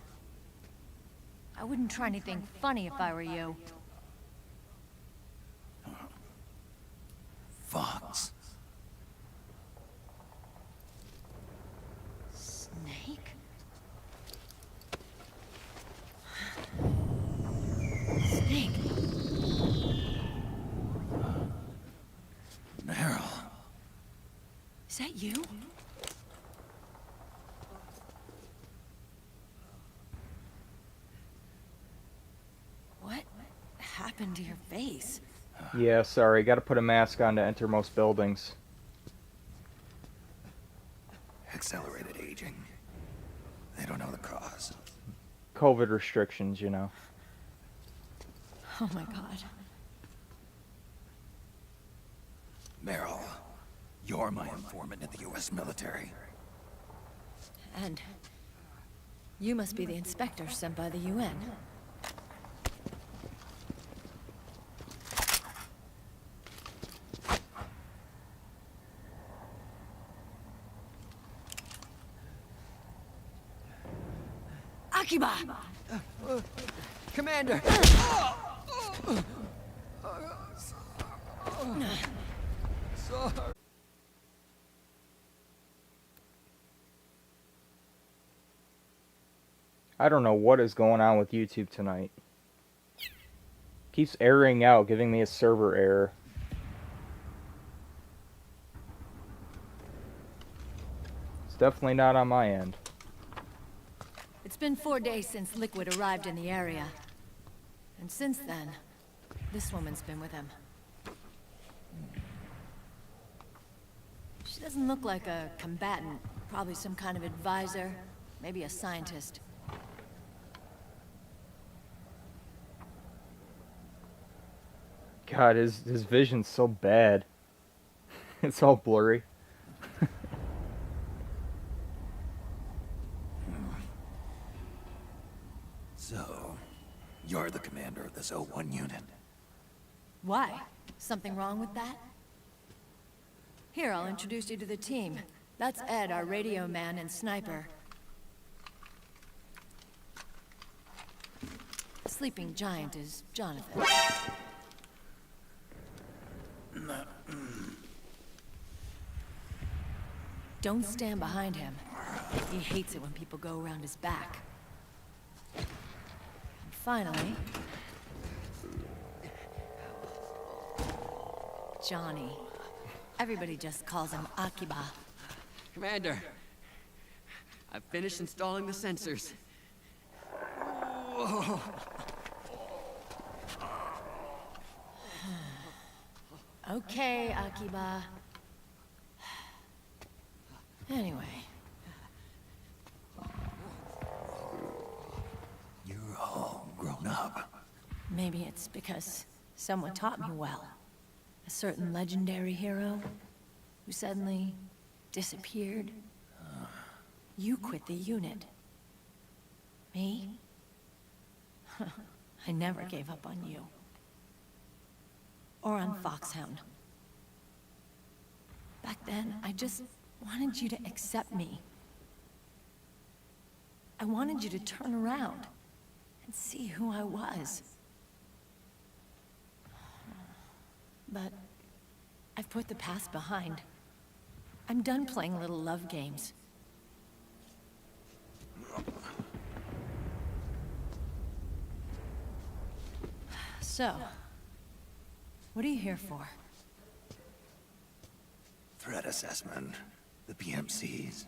I wouldn't try anything funny if I were you. Fox. Snake? Snake? Meryl. Is that you? What happened to your face? Yeah, sorry. Gotta put a mask on to enter most buildings. Accelerated aging. They don't know the cause. COVID restrictions, you know. Oh my god. Meryl, you're my informant in the U.S. military. And you must be the inspector sent by the UN. Akiba! Commander! Sorry. I don't know what is going on with YouTube tonight. Keeps erroring out, giving me a server error. It's definitely not on my end. It's been 4 days since Liquid arrived in the area. And since then, this woman's been with him. She doesn't look like a combatant. Probably some kind of advisor. Maybe a scientist. God, his vision's so bad. It's all blurry. So, you're the commander of this O1 unit. Why? Something wrong with that? Here, I'll introduce you to the team. That's Ed, our radio man and sniper. The sleeping giant is Jonathan. Don't stand behind him. He hates it when people go around his back. And finally... Johnny. Everybody just calls him Akiba. Commander, I've finished installing the sensors. Whoa. Okay, Akiba. Anyway. You're all grown up. Maybe it's because someone taught me well. A certain legendary hero who suddenly disappeared. You quit the unit. Me? I never gave up on you. Or on Foxhound. Back then, I just wanted you to accept me. I wanted you to turn around and see who I was. But I've put the past behind. I'm done playing little love games. So, what are you here for? Threat assessment. The PMCs.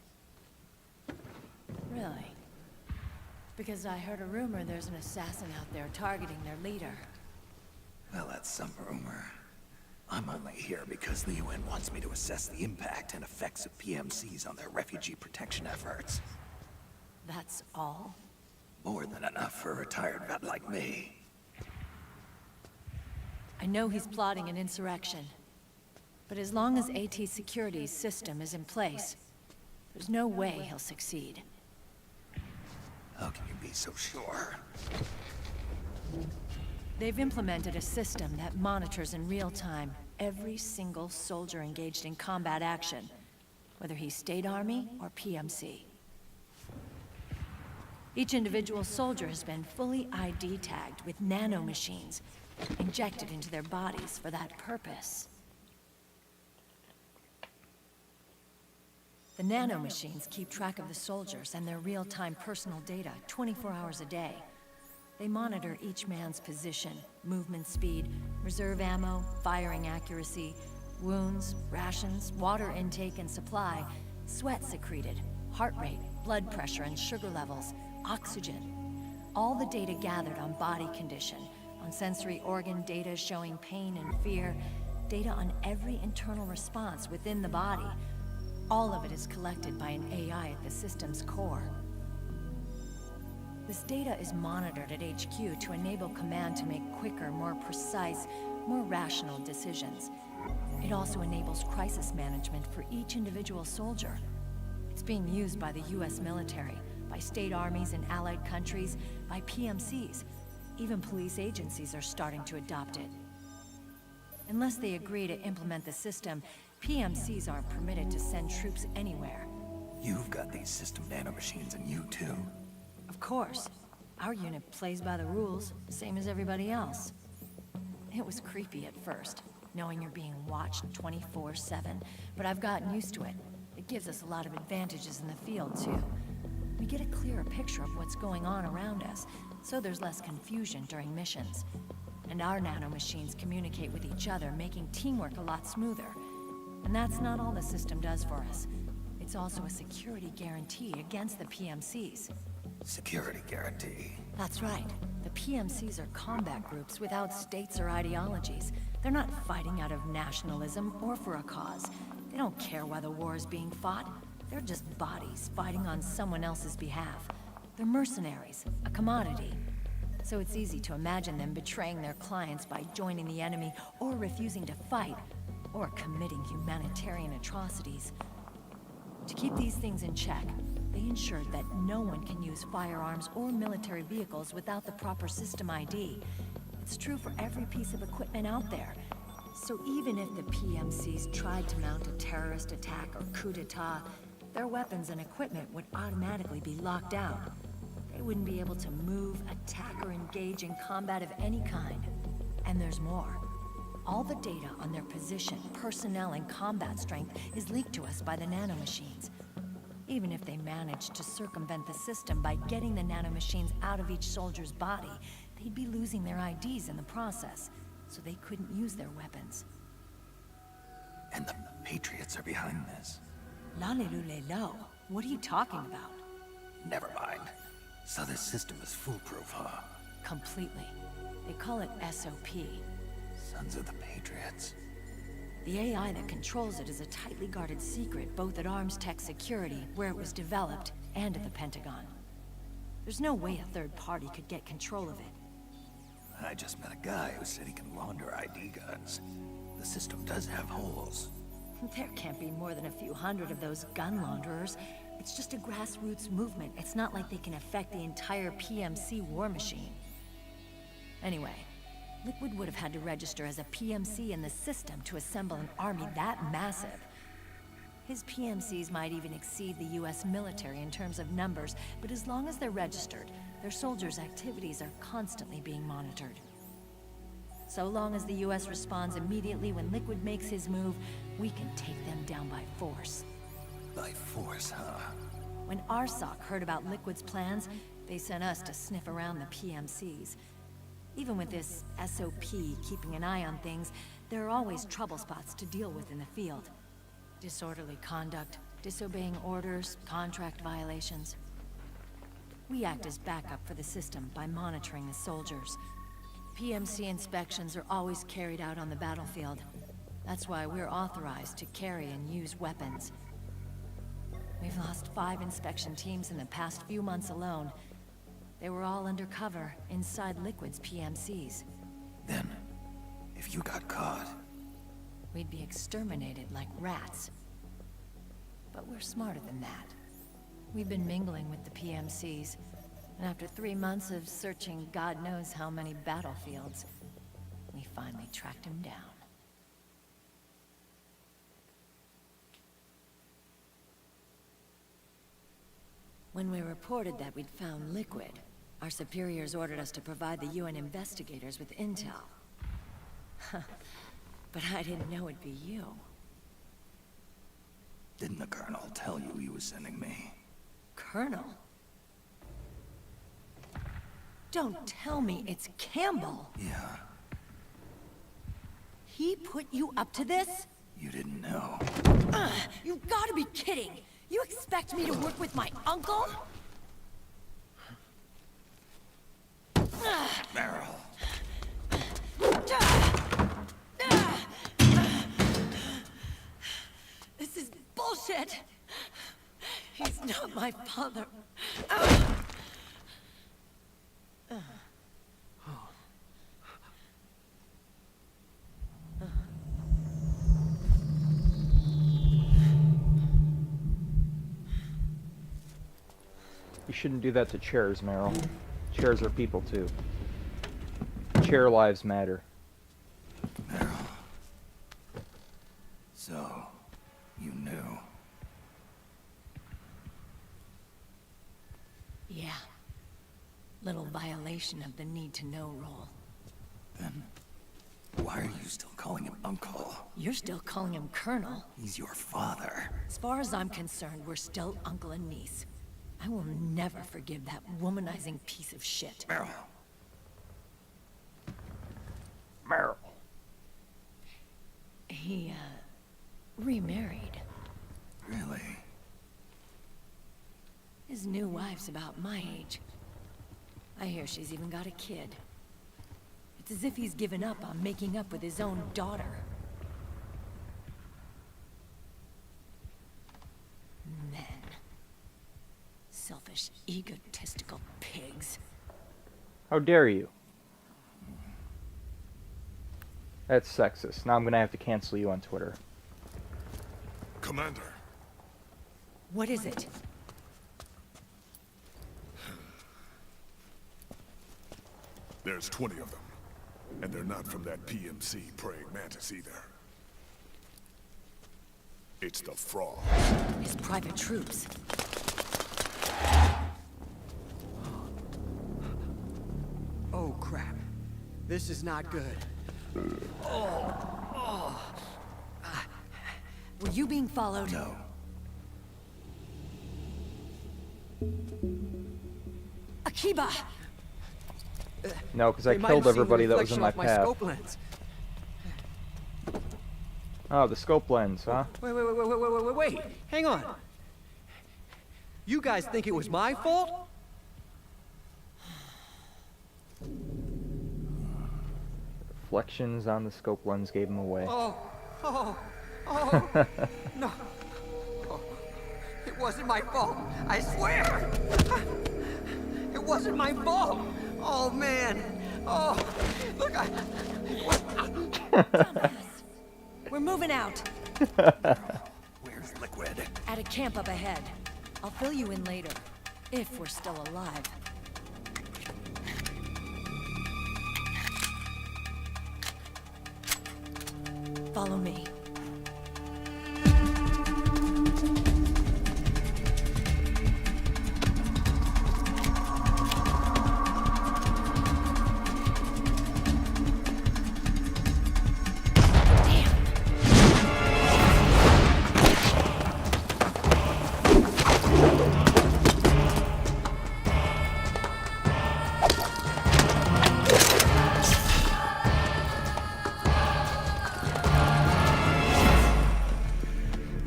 Really? Because I heard a rumor there's an assassin out there targeting their leader. Well, that's some rumor. I'm only here because the UN wants me to assess the impact and effects of PMCs on their refugee protection efforts. That's all? More than enough for a retired vet like me. I know he's plotting an insurrection. But as long as AT Security's system is in place, there's no way he'll succeed. How can you be so sure? They've implemented a system that monitors in real time every single soldier engaged in combat action, whether he's State Army or PMC. Each individual soldier has been fully ID tagged with nanomachines injected into their bodies for that purpose. The nanomachines keep track of the soldiers and their real-time personal data 24 hours a day. They monitor each man's position, movement speed, reserve ammo, firing accuracy, wounds, rations, water intake and supply, sweat secreted, heart rate, blood pressure and sugar levels, oxygen. All the data gathered on body condition, on sensory organ data showing pain and fear, data on every internal response within the body. All of it is collected by an AI at the system's core. This data is monitored at HQ to enable command to make quicker, more precise, more rational decisions. It also enables crisis management for each individual soldier. It's being used by the US military, by state armies in allied countries, by PMCs. Even police agencies are starting to adopt it. Unless they agree to implement the system, PMCs aren't permitted to send troops anywhere. You've got these system nanomachines in you too. Of course. Our unit plays by the rules, same as everybody else. It was creepy at first, knowing you're being watched 24/7, but I've gotten used to it. It gives us a lot of advantages in the field, too. We get a clearer picture of what's going on around us, so there's less confusion during missions. And our nanomachines communicate with each other, making teamwork a lot smoother. And that's not all the system does for us. It's also a security guarantee against the PMCs. Security guarantee. That's right. The PMCs are combat groups without states or ideologies. They're not fighting out of nationalism or for a cause. They don't care why the war is being fought. They're just bodies fighting on someone else's behalf. They're mercenaries, a commodity. So it's easy to imagine them betraying their clients by joining the enemy or refusing to fight, or committing humanitarian atrocities. To keep these things in check, they ensured that no one can use firearms or military vehicles without the proper system ID. It's true for every piece of equipment out there. So even if the PMCs tried to mount a terrorist attack or coup d'etat, their weapons and equipment would automatically be locked out. They wouldn't be able to move, attack, or engage in combat of any kind. And there's more. All the data on their position, personnel, and combat strength is leaked to us by the nanomachines. Even if they managed to circumvent the system by getting the nanomachines out of each soldier's body, they'd be losing their IDs in the process, so they couldn't use their weapons. And the Patriots are behind this. Lalilulelo, what are you talking about? Never mind. So this system is foolproof, huh? Completely. They call it SOP. Sons of the Patriots. The AI that controls it is a tightly guarded secret both at Arms Tech Security, where it was developed, and at the Pentagon. There's no way a third party could get control of it. I just met a guy who said he can launder ID guns. The system does have holes. There can't be more than a few hundred of those gun launderers. It's just a grassroots movement. It's not like they can affect the entire PMC war machine. Anyway, Liquid would have had to register as a PMC in the system to assemble an army that massive. His PMCs might even exceed the US military in terms of numbers, but as long as they're registered, their soldiers' activities are constantly being monitored. So long as the US responds immediately when Liquid makes his move, we can take them down by force. By force, huh? When RSOC heard about Liquid's plans, they sent us to sniff around the PMCs. Even with this SOP keeping an eye on things, there are always trouble spots to deal with in the field. Disorderly conduct, disobeying orders, contract violations. We act as backup for the system by monitoring the soldiers. PMC inspections are always carried out on the battlefield. That's why we're authorized to carry and use weapons. We've lost 5 inspection teams in the past few months alone. They were all undercover, inside Liquid's PMCs. Then, if you got caught... we'd be exterminated like rats. But we're smarter than that. We've been mingling with the PMCs, and after 3 months of searching God knows how many battlefields, we finally tracked him down. When we reported that we'd found Liquid, our superiors ordered us to provide the UN investigators with intel. But I didn't know it'd be you. Didn't the Colonel tell you he was sending me? Colonel? Don't tell me it's Campbell! Yeah. He put you up to this? You didn't know. You've gotta be kidding! You expect me to work with my uncle? Meryl. This is bullshit! He's not my father. You shouldn't do that to chairs, Meryl. Chairs are people too. Chair lives matter. Meryl. So, you knew. Yeah. Little violation of the need-to-know rule. Then, why are you still calling him Uncle? You're still calling him Colonel. He's your father. As far as I'm concerned, we're still uncle and niece. I will never forgive that womanizing piece of shit. Meryl. Meryl. He, remarried. Really? His new wife's about my age. I hear she's even got a kid. It's as if he's given up on making up with his own daughter. Men. Selfish, egotistical pigs. How dare you? That's sexist. Now I'm gonna have to cancel you on Twitter. Commander. What is it? There's 20 of them. And they're not from that PMC praying mantis either. It's the Frog. His private troops. Oh, crap. This is not good. Were you being followed? No. Akiba! No, because I They might killed have seen the everybody that was in reflection my off path. scope lens. Oh, the scope lens, huh? Wait. Hang on. You guys think it was my fault? Reflections on the scope lens gave him away. No. Oh, it wasn't my fault. I swear. It wasn't my fault. Oh, man. Oh, look, We're moving out. Where's Liquid? At a camp up ahead. I'll fill you in later. If we're still alive. Follow me.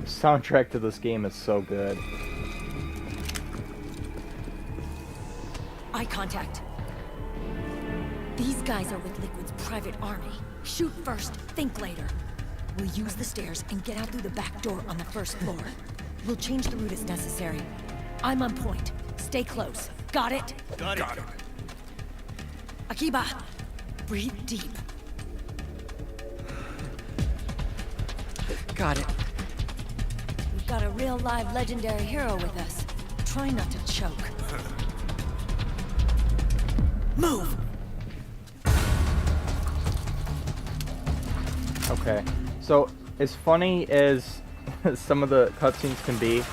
Soundtrack to this game is so good. Eye contact. These guys are with Liquid's private army. Shoot first, think later. We'll use the stairs and get out through the back door on the first floor. We'll change the route as necessary. I'm on point. Stay close. Got it? Got it. Akiba, breathe deep. Got it. We've got a real live legendary hero with us. Try not to choke. Move! Okay, so as funny as some of the cutscenes can be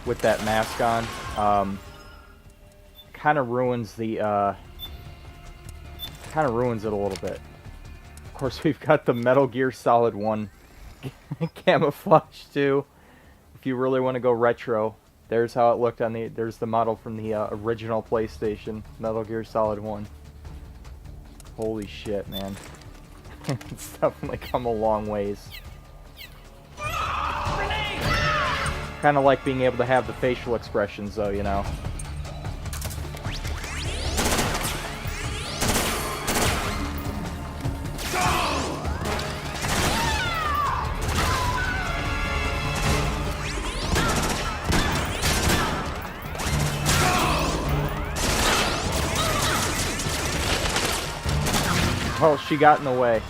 with that mask on, kind of ruins the, kind of ruins it a little bit. Of course, we've got the Metal Gear Solid 1 camouflage too. If you really want to go retro, there's how it looked on the, there's the model from the original PlayStation, Metal Gear Solid 1. Holy shit, man. It's definitely come a long ways. Kind of like being able to have the facial expressions though, you know. Oh, she got in the way.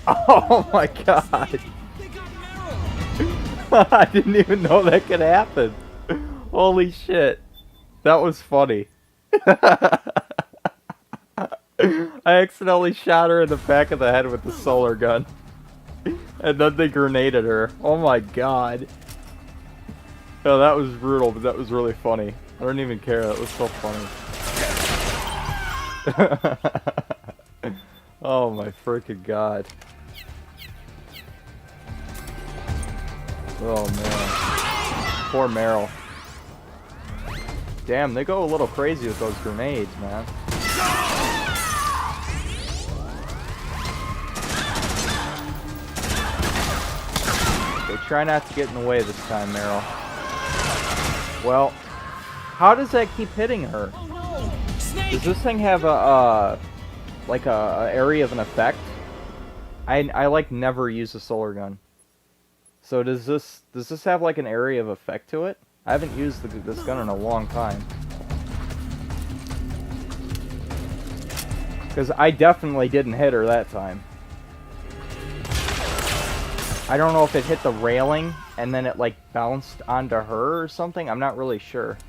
Oh my god. I didn't even know that could happen. Holy shit. That was funny. I accidentally shot her in the back of the head with the solar gun. And then they grenaded her. Oh my god. Oh, that was brutal, but that was really funny. I don't even care. That was so funny. Oh my freaking god. Oh man. Poor Meryl. Damn, they go a little crazy with those grenades, man. Okay, try not to get in the way this time, Meryl. Well, how does that keep hitting her? Does this thing have a like a area of an effect? I like never use a solar gun. So does this have like an area of effect to it? I haven't used this gun in a long time. Because I definitely didn't hit her that time. I don't know if it hit the railing and then it like bounced onto her or something. I'm not really sure.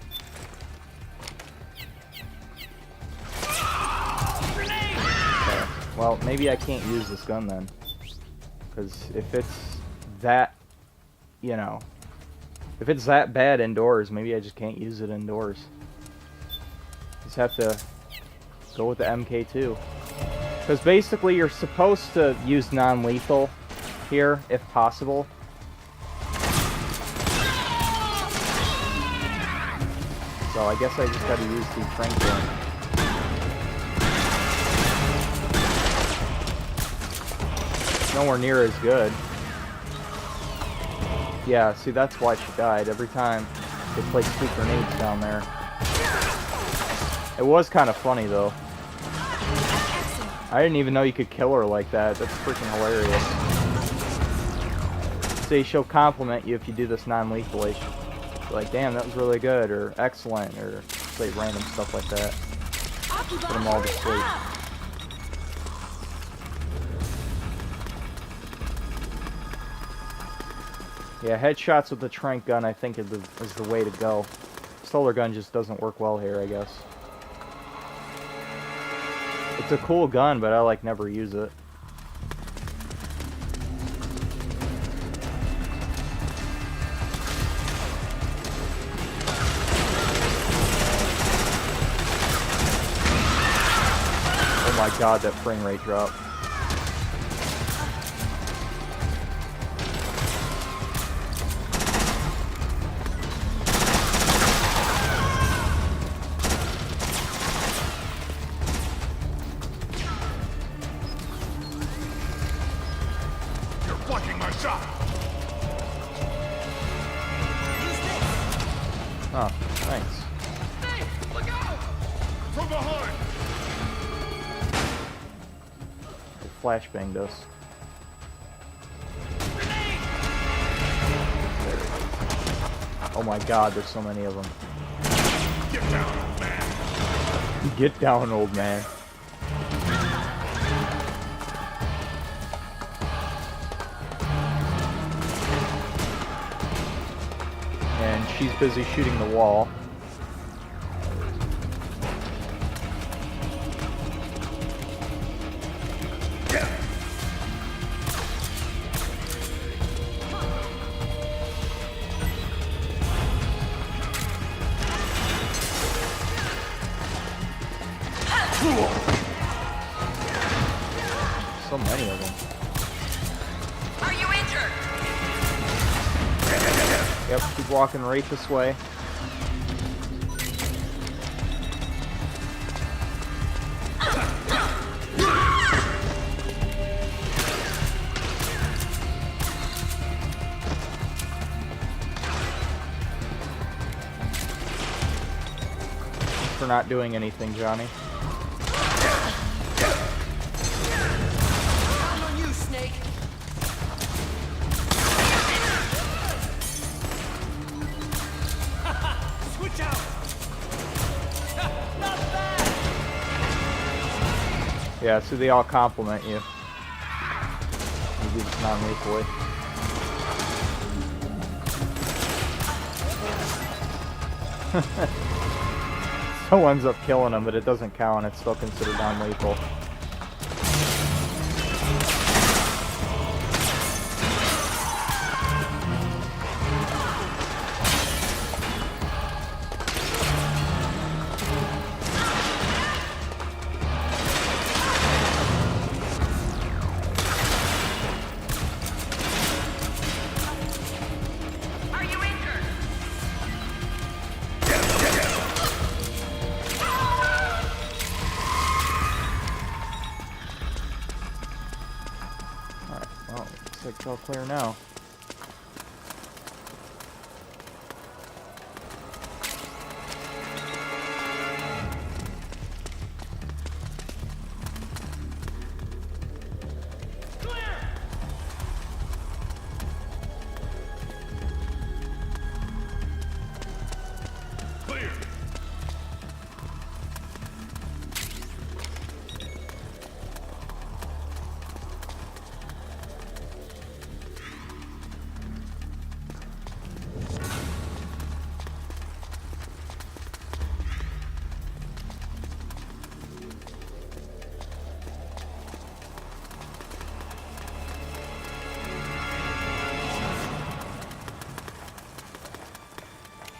Okay. Well, maybe I can't use this gun then. Because if it's that, you know, if it's that bad indoors, maybe I just can't use it indoors. Just have to go with the MK2. Because basically you're supposed to use non-lethal here, if possible. So I guess I just gotta use the Tranquil. Nowhere near as good. Yeah, see, that's why she died. Every time they play sweet grenades down there. It was kind of funny, though. I didn't even know you could kill her like that. That's freaking hilarious. See, she'll compliment you if you do this non-lethally. Like, damn, that was really good, or excellent, or say random stuff like that. Put them all to sleep. Yeah, headshots with the tranq gun, I think, is the way to go. Solar gun just doesn't work well here, I guess. It's a cool gun, but I, like, never use it. my god, that frame rate drop. You're blocking my shot! Oh, thanks. Hey, look out! From behind! It flashbanged us. Oh my god, there's so many of them. Get down, old man! Get down, old man. And she's busy shooting the wall. So many of them. Are you injured? Yep, keep walking right this way. For not doing anything, Johnny. I'm on you, Snake. Switch out. Not bad. Yeah, so they all compliment you. You get non-lethally. So ends up killing him, but it doesn't count. It's still considered non-lethal. Are you injured? Alright, well, looks like it's all clear now. Clear!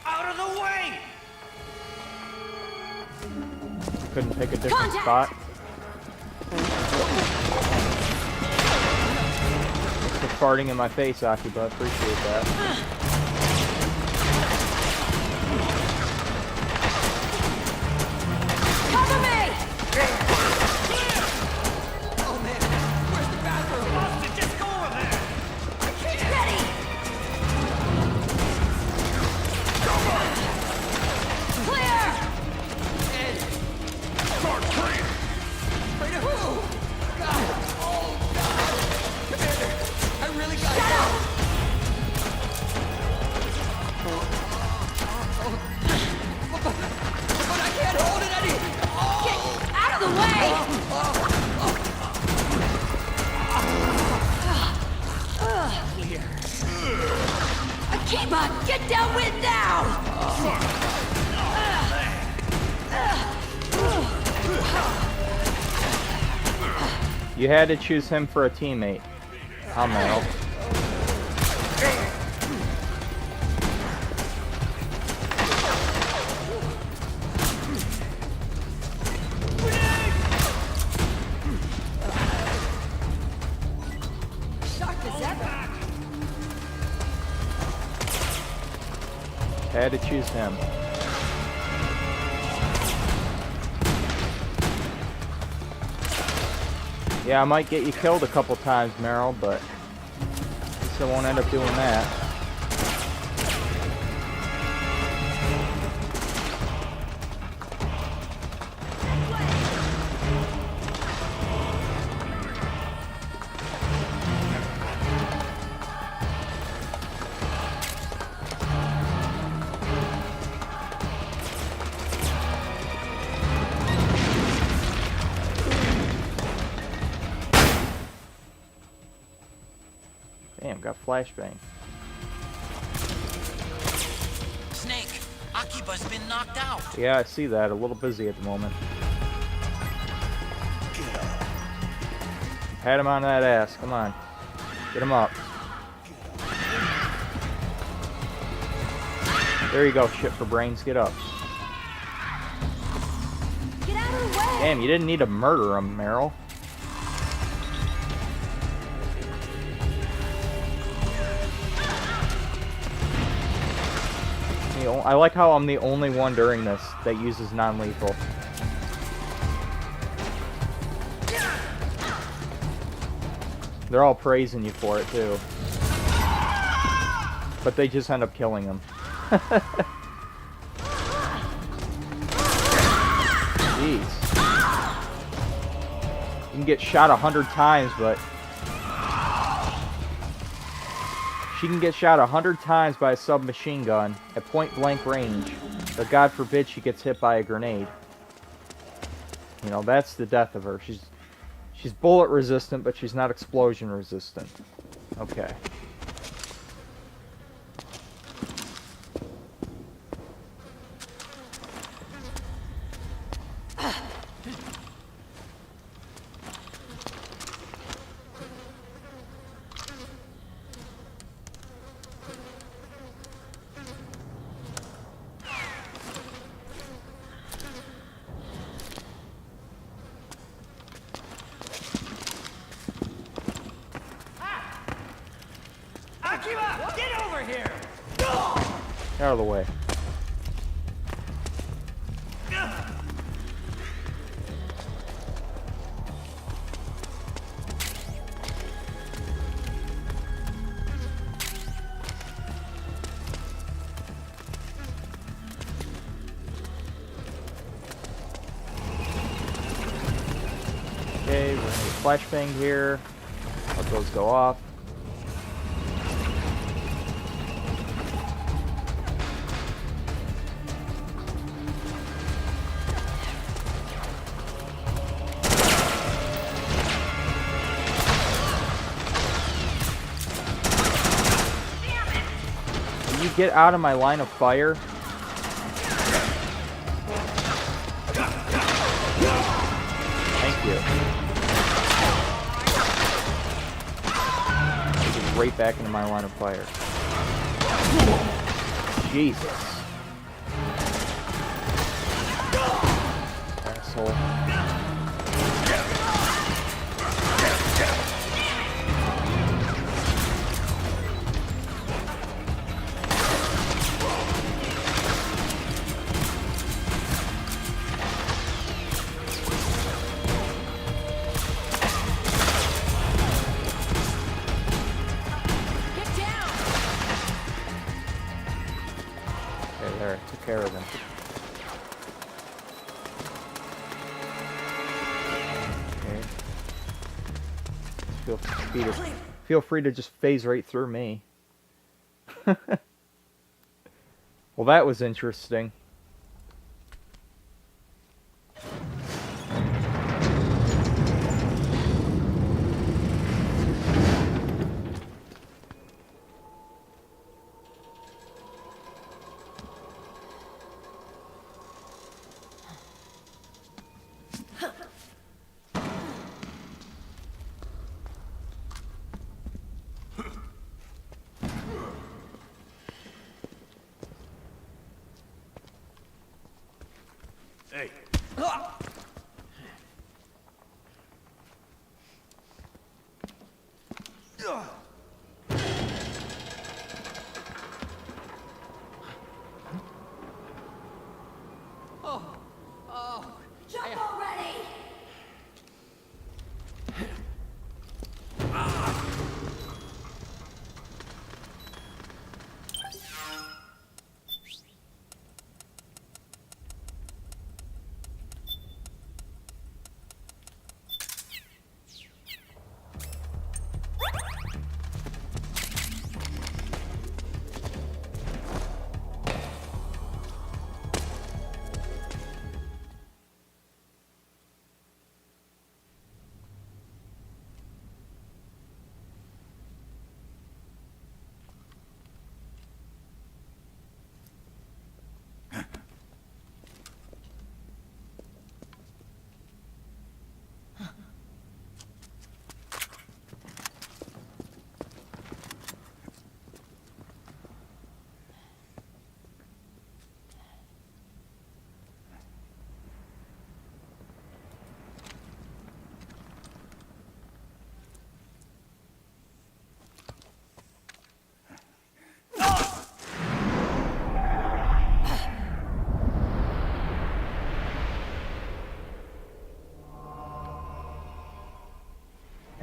Out of the way! Couldn't pick a different spot. Thanks for farting in my face, Akiba. Appreciate that. Cover me! Oh man, where's the bathroom? Austin, just go over there! I can't! Ready! Clear! And... Start training! Afraid of who? God! Oh God! Commander, I really gotta go! But I can't hold it any... Get out of the way! Akiba, get downwind now! You had to choose him for a teammate. I'll know. Had to choose him. Yeah, I might get you killed a couple times, Meryl, but at least I won't end up doing that. Damn, got flashbang. Snake, Akiba's been knocked out. Yeah, I see that. A little busy at the moment. Pat him on that ass. Come on. Get him up. There you go, shit for brains. Get up. Get out of the way! Damn, you didn't need to murder him, Meryl. I like how I'm the only one during this that uses non-lethal. They're all praising you for it, too. But they just end up killing him. Jeez. You can get shot 100 times, but... She can get shot 100 times by a submachine gun at point-blank range, but God forbid she gets hit by a grenade. You know, that's the death of her. She's bullet resistant, but she's not explosion resistant. Okay. Akiba, get over here! Get out of the way. Okay, we're gonna get flashbang here. Let those go off. Will you get out of my line of fire? Thank you. Just right back into my line of fire. Jesus. Asshole. Okay, there, took care of them. Okay. Feel free to just phase right through me. Well, that was interesting. Hey.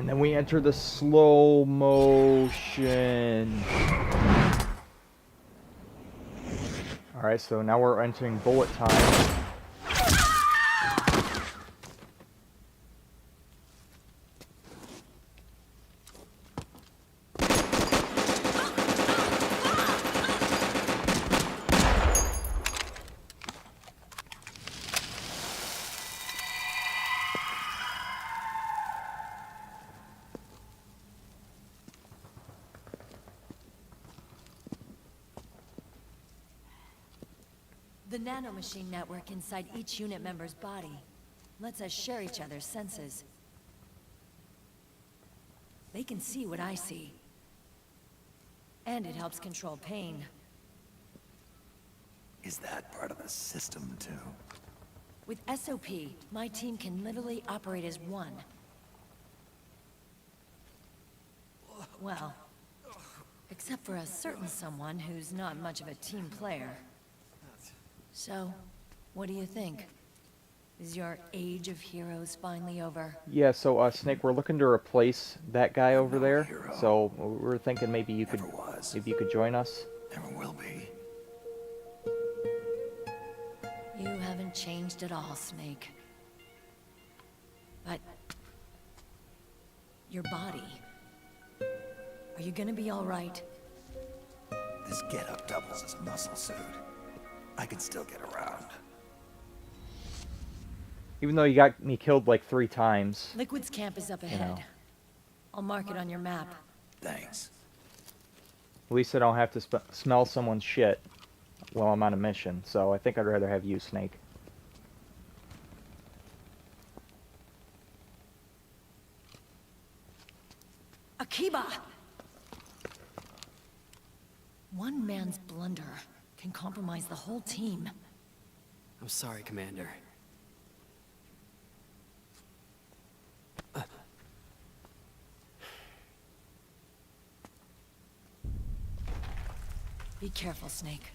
And then we enter the slow motion. Alright, so now we're entering bullet time. The nanomachine network inside each unit member's body lets us share each other's senses. They can see what I see. And it helps control pain. Is that part of the system, too? With SOP, my team can literally operate as one. Well, except for a certain someone who's not much of a team player. So, what do you think? Is your age of heroes finally over? Yeah, so Snake, we're looking to replace that guy over there. So we're thinking maybe you could join us. Never will be. You haven't changed at all, Snake. But your body. Are you gonna be all right? This getup doubles as a muscle suit. I can still get around. Even though you got me killed like 3 times. Liquid's camp is up ahead. know. I'll mark it on your map. Thanks. At least I don't have to smell someone's shit while I'm on a mission. So I think I'd rather have you, Snake. Akiba! One man's blunder can compromise the whole team. I'm sorry, Commander. Be careful, Snake.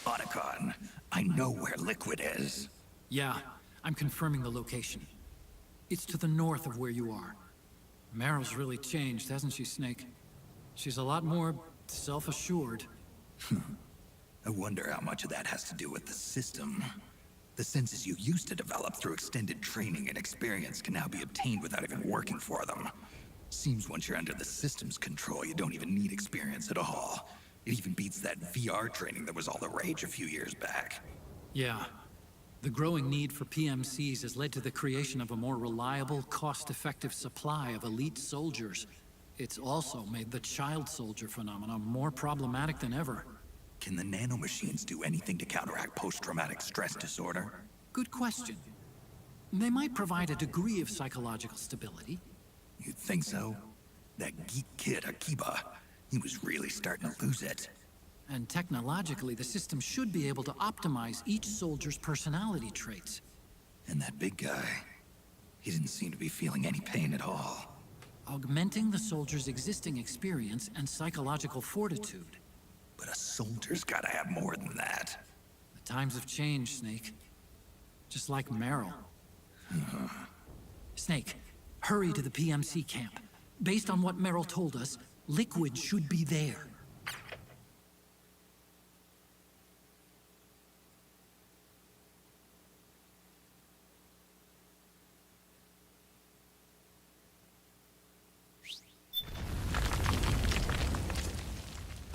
Otacon, I know where Liquid is. Yeah, I'm confirming the location. It's to the north of where you are. Meryl's really changed, hasn't she, Snake? She's a lot more self-assured. I wonder how much of that has to do with the system. The senses you used to develop through extended training and experience can now be obtained without even working for them. Seems once you're under the system's control, you don't even need experience at all. It even beats that VR training that was all the rage a few years back. Yeah. The growing need for PMCs has led to the creation of a more reliable, cost-effective supply of elite soldiers. It's also made the child soldier phenomenon more problematic than ever. Can the nanomachines do anything to counteract post-traumatic stress disorder? Good question. They might provide a degree of psychological stability. You'd think so? That geek kid, Akiba, he was really starting to lose it. And technologically, the system should be able to optimize each soldier's personality traits. And that big guy, he didn't seem to be feeling any pain at all. Augmenting the soldier's existing experience and psychological fortitude. But a soldier's gotta have more than that. The times have changed, Snake. Just like Meryl. Snake, hurry to the PMC camp. Based on what Meryl told us, Liquid should be there.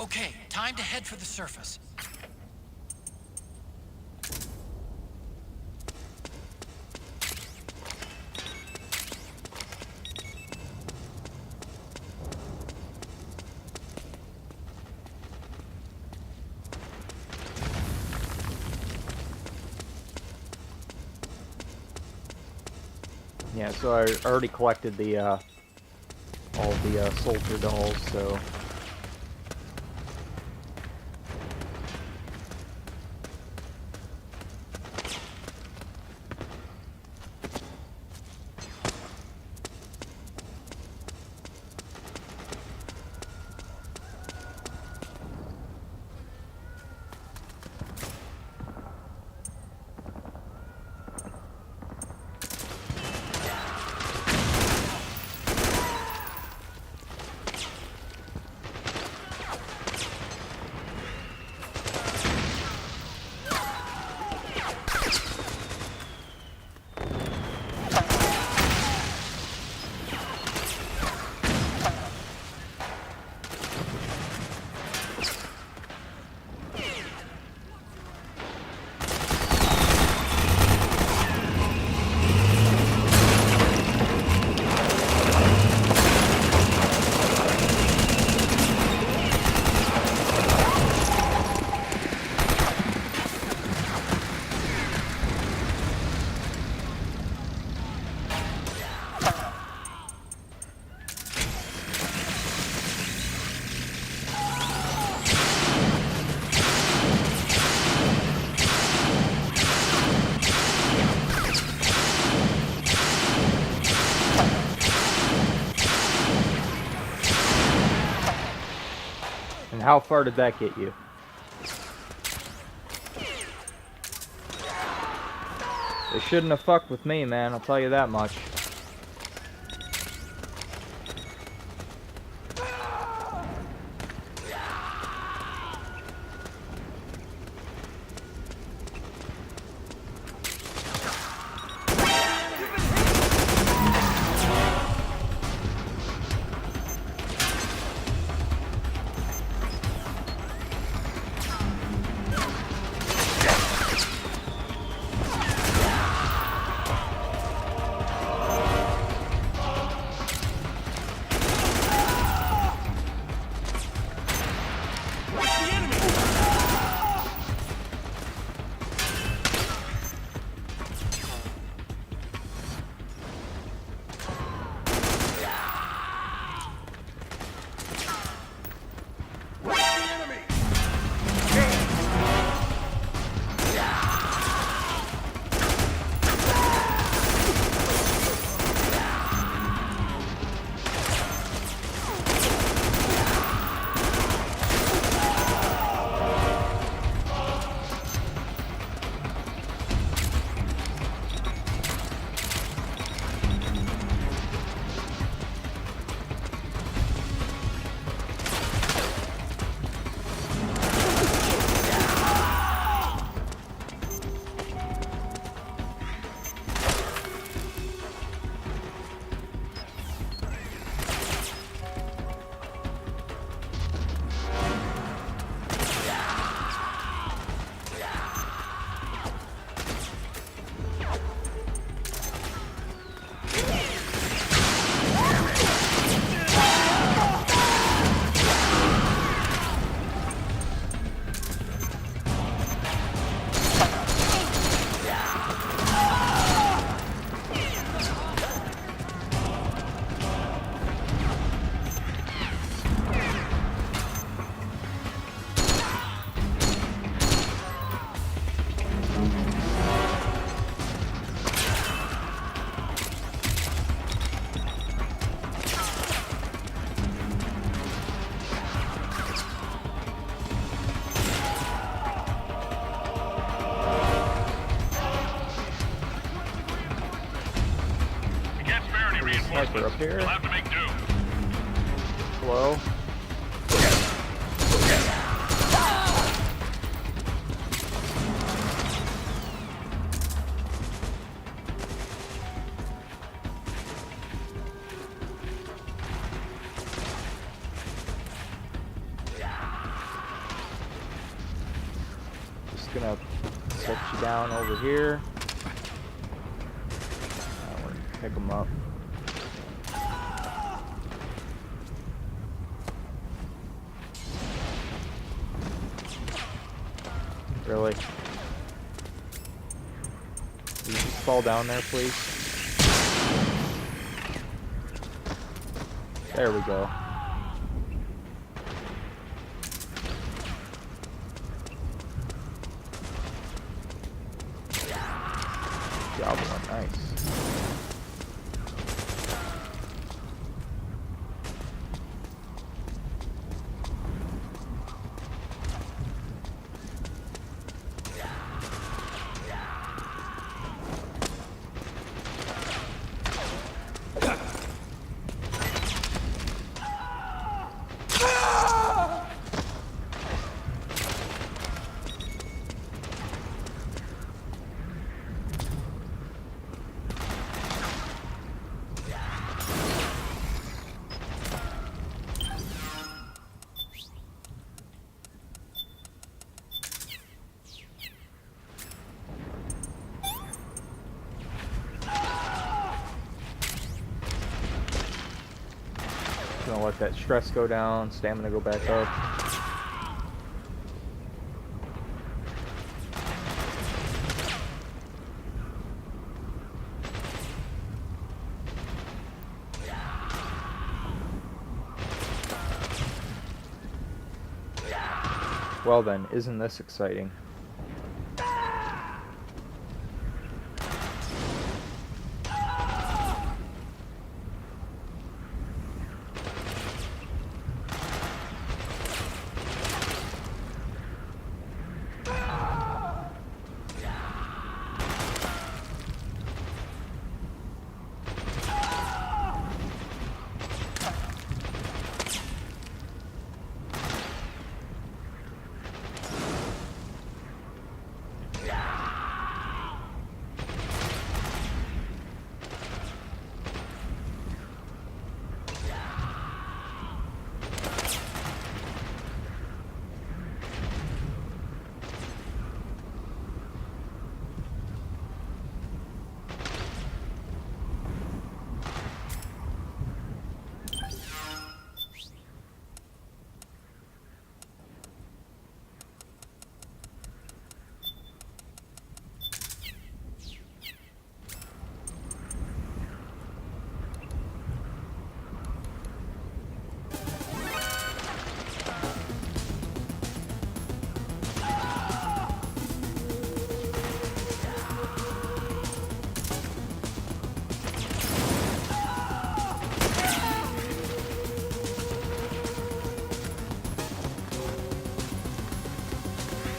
Okay, time to head for the surface. Yeah, so I already collected the all the soldier dolls, so how far did that get you? They shouldn't have fucked with me, man, I'll tell you that much. Sniper up here. We'll have to make do. Hello? Just gonna set you down over here. We're gonna pick them up. Really? Will you just fall down there, please? There we go. Goblin, nice. Gonna let that stress go down, stamina go back up. Well then, isn't this exciting?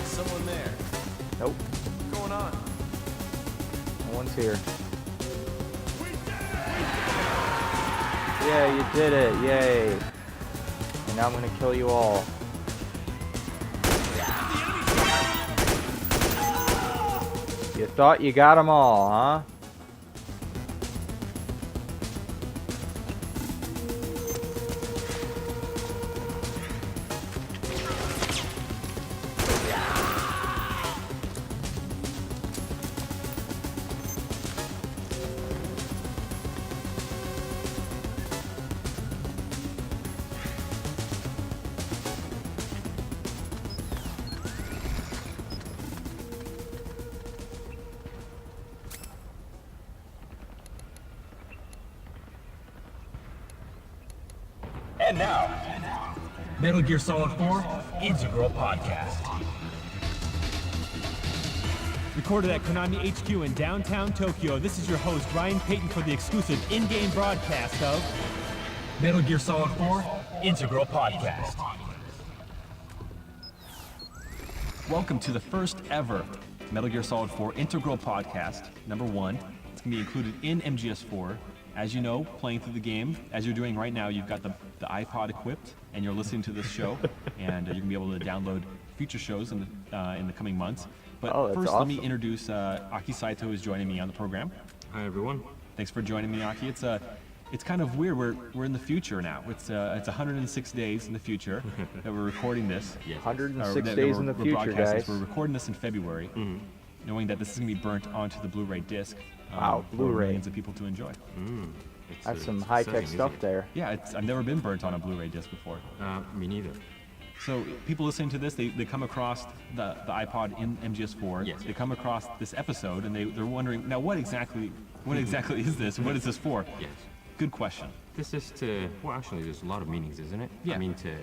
Someone there. Nope. What's going on? No one's here. Yeah, you did it. Yay. And now I'm gonna kill you all. You thought you got them all, huh? And now, Metal Gear Solid 4 Integral Podcast. Recorded at Konami HQ in downtown Tokyo, this is your host, Ryan Payton, for the exclusive in-game broadcast of Metal Gear Solid 4 Integral Podcast. Welcome to the first ever Metal Gear Solid 4 Integral Podcast, number 1. It's going to be included in MGS4. As you know, playing through the game, as you're doing right now, you've got the iPod equipped, and you're listening to this show, and you're going to be able to download future shows in the coming months. But first, awesome. Let me introduce Aki Saito, who's joining me on the program. Hi, everyone. Thanks for joining me, Aki. It's kind of weird. We're in the future now. It's 106 days in the future that we're recording this. Yes. 106 days in the future, guys. We're recording this in February, knowing that this is going to be burnt onto the Blu-ray disc. Wow, for Blu-ray. millions of people to enjoy. That's some high-tech stuff there. Yeah, I've never been burnt on a Blu-ray disc before. Me neither. So people listening to this, they come across the iPod in MGS4. Yes. They come across this episode, and they're wondering, now what exactly is this? What is this for? Yes. Good question. This is to, well, actually, there's a lot of meanings, isn't it? Yeah. I mean, to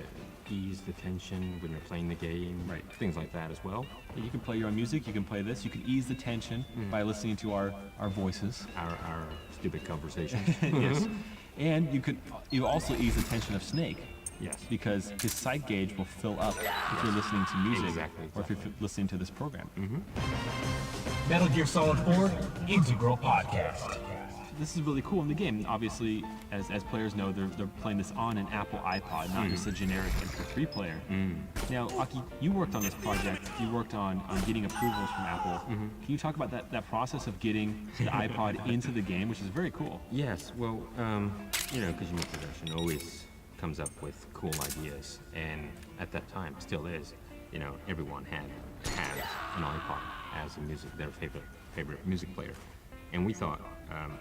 ease the tension when you're playing the game, right? Things like that as well. You can play your own music. You can play this. You can ease the tension by listening to our voices, our stupid conversations. Yes. And you also ease the tension of Snake. Yes. Because his sight gauge will fill up if you're listening to music or if you're listening to this program. Metal Gear Solid 4 Integral Podcast. This is really cool in the game. Obviously, as players know, they're playing this on an Apple iPod, not just a generic MP3 player. Now, Aki, you worked on this project. You worked on getting approvals from Apple. Can you talk about that process of getting the iPod into the game, which is very cool? Yes. Well, you know, Kojima Production always comes up with cool ideas, and at that time, still is. You know, everyone has an iPod as their favorite music player. And we thought,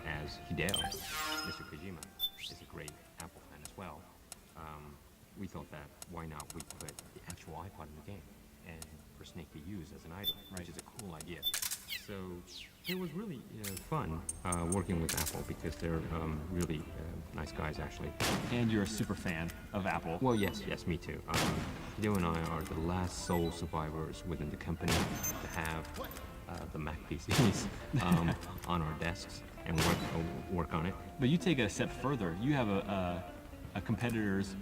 as Hideo, Mr. Kojima, is a great Apple fan as well, we thought that why not we put the actual iPod in the game and for Snake to use as an item, which is a cool idea. So it was really fun working with Apple because they're really nice guys, actually. And you're a super fan of Apple. Well, yes, me too. Hideo and I are the last sole survivors within the company to have the Mac PCs on our desks and work on it. But you take it a step further. You have a competitor's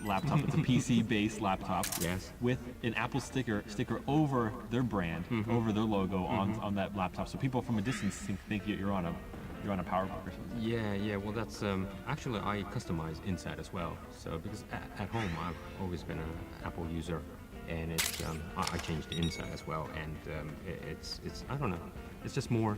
laptop. It's a PC-based laptop. Yes. With an Apple sticker over their brand, over their logo on that laptop, so people from a distance think you're on a PowerBook or something. Yeah. Well, that's actually I customize inside as well. So because at home I've always been an Apple user. And it's I changed the inside as well, and it's I don't know, it's just more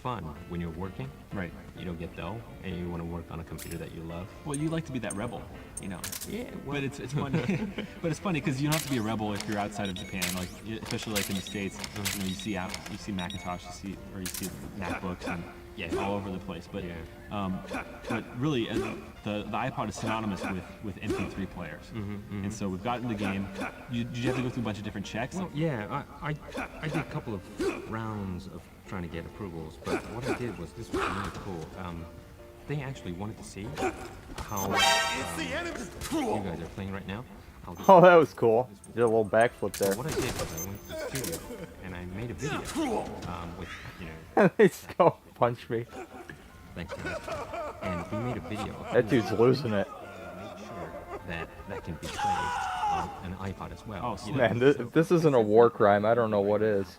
fun when you're working. Right. You don't get dull, and you want to work on a computer that you love. Well, you like to be that rebel, you know. Yeah. Well. But it's funny. But it's funny because you don't have to be a rebel if you're outside of Japan, like especially like in the States. You know, you see Macintosh, you see MacBooks, and all over the place. But but really, the iPod is synonymous with MP3 players, and so we've gotten the game. Did you have to go through a bunch of different checks? Well, yeah, I did a couple of rounds of trying to get approvals, but what I did was this was really cool. They actually wanted to see how you guys are playing right now. Oh, that was cool. Did a little backflip there. So what I did was I went to the studio and I made a video with, you know... They still punch me. Thanks, guys. And we made a video. That dude's losing it. Made sure that can be played on an iPod as well. Oh, man, if this isn't a war crime, I don't know what is.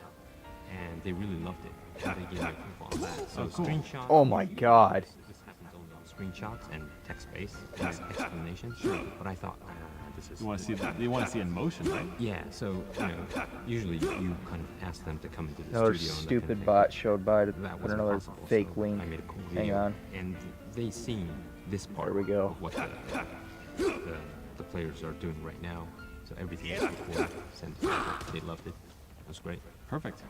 And they really loved it. And they gave me approval on that. So cool. Screenshots... Oh my god. This happens only on screenshots and text-based explanations. But I thought... You want to see that? You want to see it in motion, right? Yeah. So you know, usually you kind of ask them to come into the Another studio. Stupid bot showed by to put another possible, fake so link. I made a cool Hang video, on. And they seen this part. There we go. Of what the players are doing right now. So everything is recorded, sent to people. They loved it. It was great. Perfect.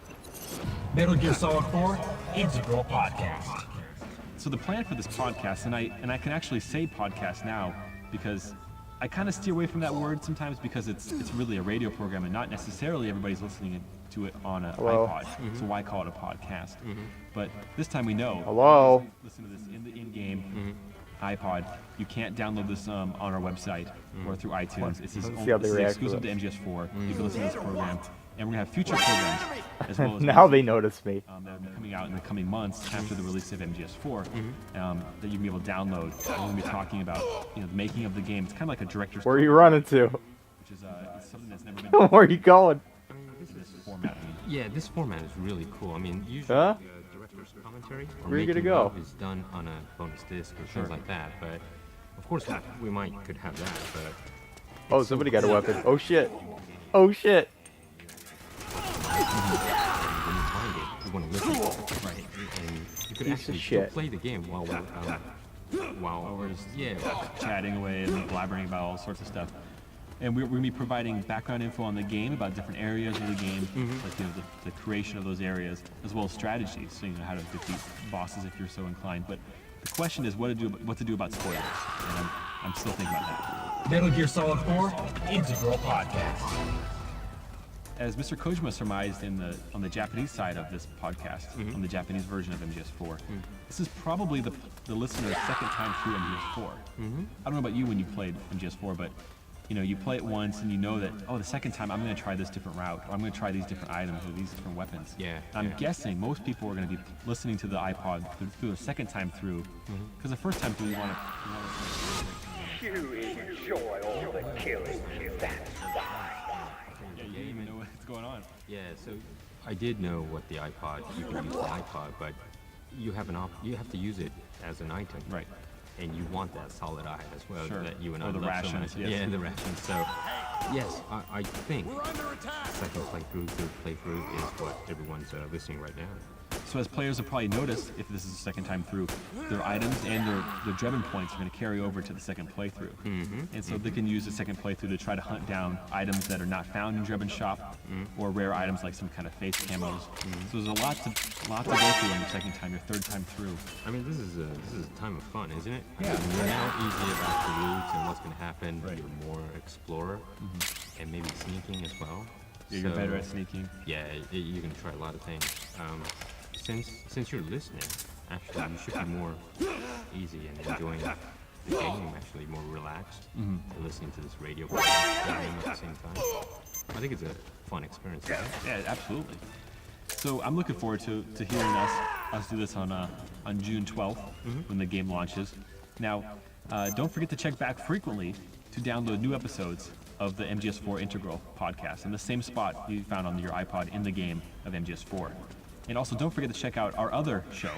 Metal Gear Solid 4 Integral Podcast. So the plan for this podcast, and I can actually say podcast now because I kind of steer away from that word sometimes because it's really a radio program and not necessarily everybody's listening to it on an iPod. So why call it a podcast? But this time we know. Hello. Listen to this in the in-game iPod. You can't download this on our website or through iTunes. It's exclusive to MGS4. You can listen to this program. And we're going to have future programs as well as now they notice me. That will be coming out in the coming months after the release of MGS4 that you can be able to download. And we're going to be talking about the making of the game. It's kind of like a director's Where are you running to? Which is something that's never been Where are you going? I mean, this format. Yeah, this format is really cool. I mean, usually director's commentary or Where are you making gonna go? of is done on a bonus disc or things like that. But of course, we could have that. But oh, somebody got a weapon. Oh shit. Oh shit. When you find it, you want to listen, right? And you could actually still play the game while we're just chatting away and blabbering about all sorts of stuff. And we're going to be providing background info on the game, about different areas of the game, like the creation of those areas, as well as strategies, so you know how to defeat bosses if you're so inclined. But the question is what to do about spoilers, and I'm still thinking about that. Metal Gear Solid 4 Integral Podcast. as Mr. Kojima surmised on the Japanese side of this podcast, on the Japanese version of MGS4, this is probably the listener's second time through MGS4. I don't know about you when you played MGS4, but you play it once and you know that, oh, the second time I'm going to try this different route, or I'm going to try these different items or these different weapons. Yeah. I'm guessing most people are going to be listening to the iPod through the second time through, because the first time through you want to. You enjoy all the killing. That's why. Yeah, you even know what's going on. Yeah, so I did know what the iPod, you can use the iPod, but you have to use it as an item. Right. And you want that solid eye as well, Sure. that you and Or I the love rations, so much. yes. Yeah, the rations. So, yes, I think second playthrough, third playthrough is what everyone's listening right now. So as players have probably noticed, if this is the second time through, their items and their Drebin points are going to carry over to the second playthrough. And so they can use the second playthrough to try to hunt down items that are not found in Drebin Shop, or rare items like some kind of face camos. So there's a lot to go through on the second time, your third time through. I mean, this is a time of fun, isn't it? Yeah. I mean, you're now easy about the routes and what's going to happen. Right. You're more explorer, and maybe sneaking as well. Yeah, you're better at sneaking. Yeah, you can try a lot of things. Since you're listening, actually, you should be more easy and enjoying the game, actually more relaxed, listening to this radio game at the same time. I think it's a fun experience. Yeah, absolutely. So I'm looking forward to hearing us do this on June 12th when the game launches. Now, don't forget to check back frequently to download new episodes of the MGS4 Integral podcast in the same spot you found on your iPod in the game of MGS4. And also, don't forget to check out our other show,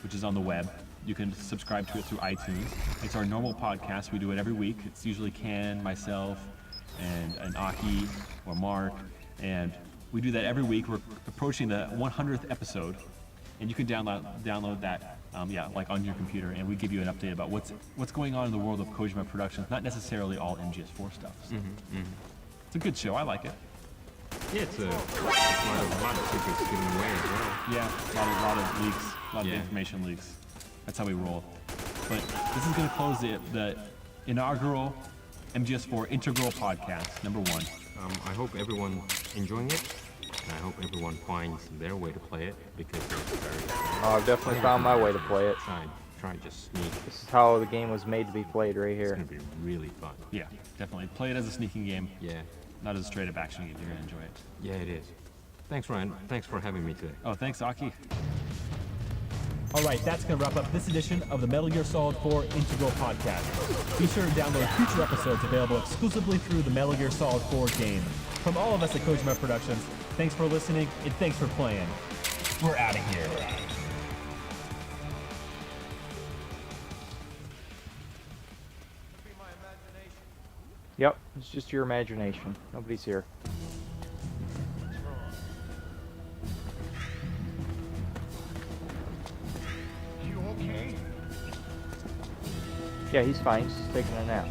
which is on the web. You can subscribe to it through iTunes. It's our normal podcast. We do it every week. It's usually Ken, myself, and Aki or Mark. And we do that every week. We're approaching the 100th episode. And you can download that, like on your computer. And we give you an update about what's going on in the world of Kojima Productions. Not necessarily all MGS4 stuff. So. It's a good show. I like it. Yeah, it's a lot of secrets given away as well. Yeah, a lot of leaks, a lot of information leaks. That's how we roll. But this is going to close the inaugural MGS4 Integral podcast, #1. I hope everyone's enjoying it, and I hope everyone finds their way to play it, because it's very... Oh, I've definitely found my way to play it. Try just sneak. This is how the game was made to be played right here. It's going to be really fun. Yeah, definitely. Play it as a sneaking game. Yeah. Not as a straight-up action game. You're going to enjoy it. Yeah, it is. Thanks, Ryan. Thanks for having me today. Oh, thanks, Aki. All right, that's going to wrap up this edition of the Metal Gear Solid 4 Integral Podcast. Be sure to download future episodes available exclusively through the Metal Gear Solid 4 game. From all of us at Kojima Productions, thanks for listening and thanks for playing. We're out of here. Yep, it's just your imagination. Nobody's here. You okay? Yeah, he's fine. He's just taking a nap.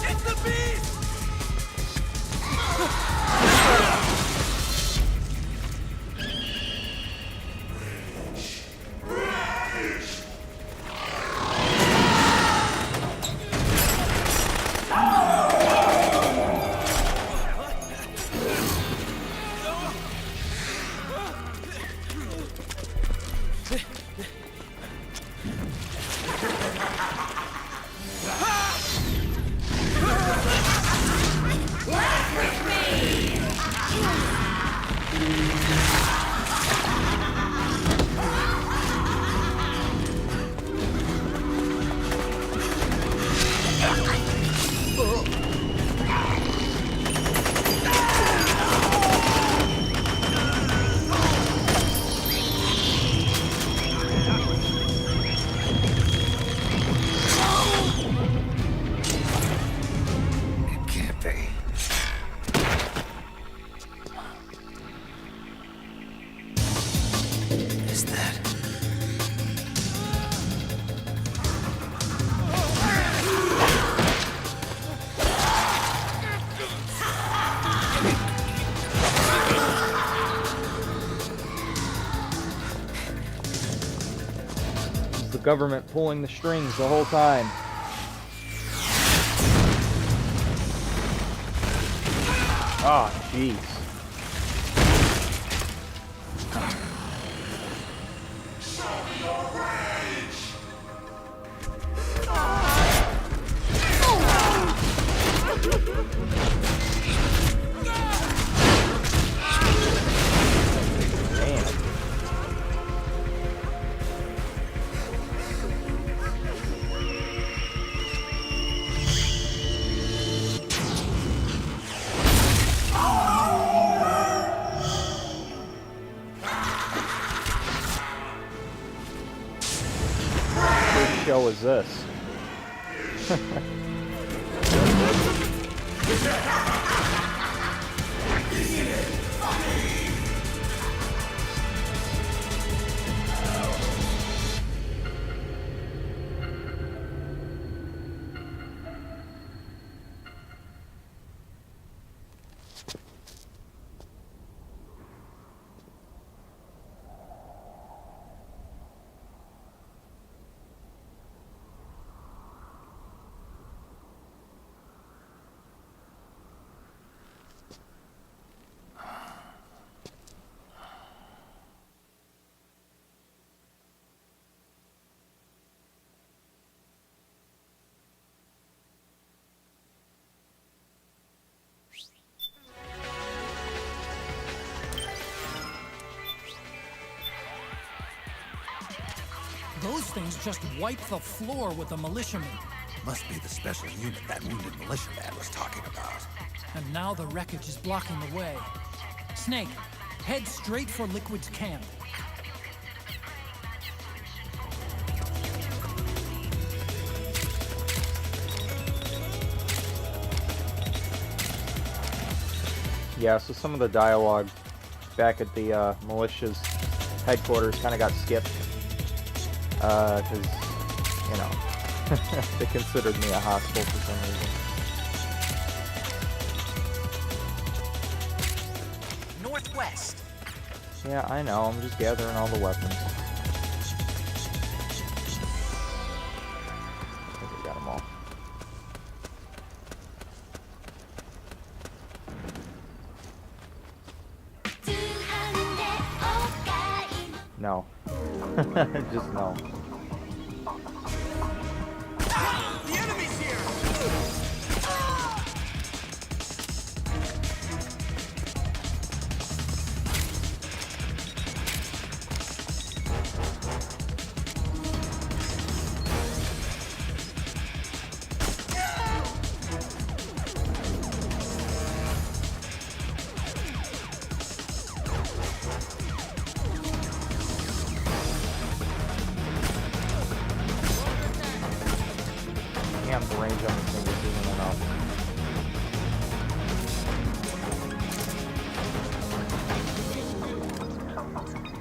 It's the beast! Is that... The government pulling the strings the whole time. Ah, jeez. What show is this? Those things just wiped the floor with the militiamen. Must be the special unit that wounded militiaman was talking about. And now the wreckage is blocking the way. Snake, head straight for Liquid's camp. Yeah, so some of the dialogue back at the militia's headquarters kind of got skipped. Because, you know, they considered me a hostile for some reason. Northwest. Yeah, I know. I'm just gathering all the weapons. I think we got them all. No. Just no. The enemy's here! Damn, the range on this thing is even enough.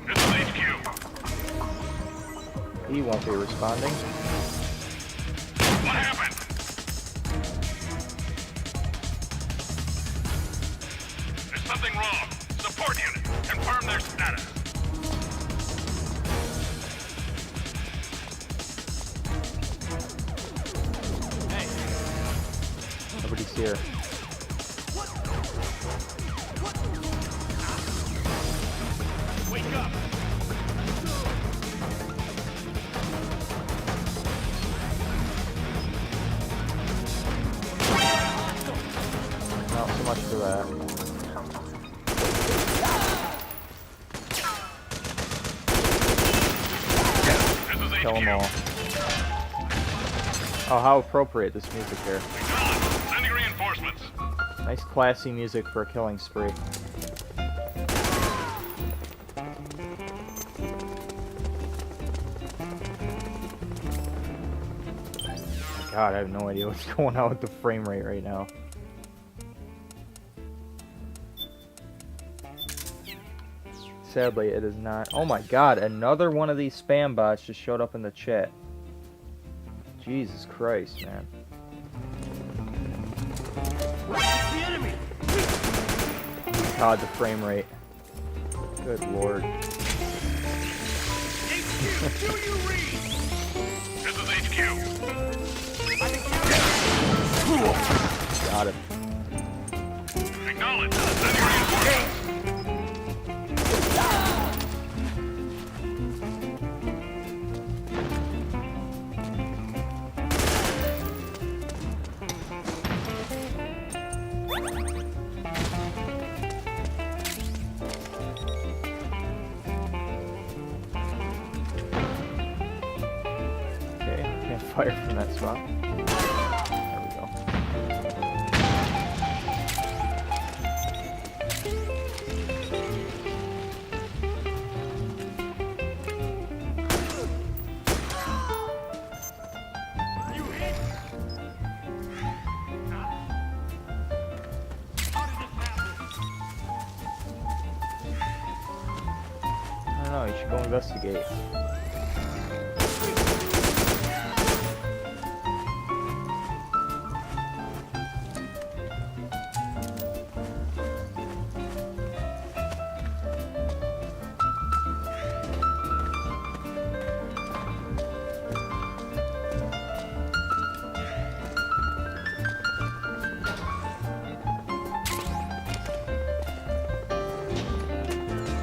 This is HQ. He won't be responding. What happened? There's something wrong. Support unit. Confirm their status. Nobody's here. Wake up. Not so much for that. Kill them all. Oh, how appropriate this music here. Sending reinforcements. Nice classy music for a killing spree. God, I have no idea what's going on with the frame rate right now. Sadly, it is not. Oh my god, another one of these spam bots just showed up in the chat. Jesus Christ, man. The enemy! God, the frame rate. Good lord. HQ, do you read? This is HQ. Got it. Acknowledge. Sending reinforcements. Okay, can't fire from that spot. There we go. I don't know, you should go investigate.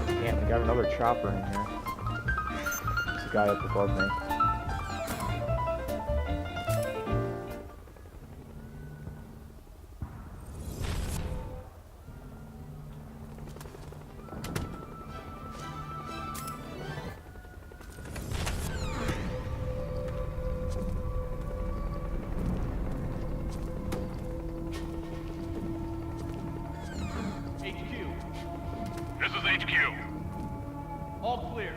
Damn, we got another chopper in here. There's a guy up above me. This is HQ. All clear.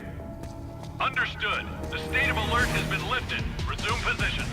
Understood. The state of alert has been lifted. Resume positions.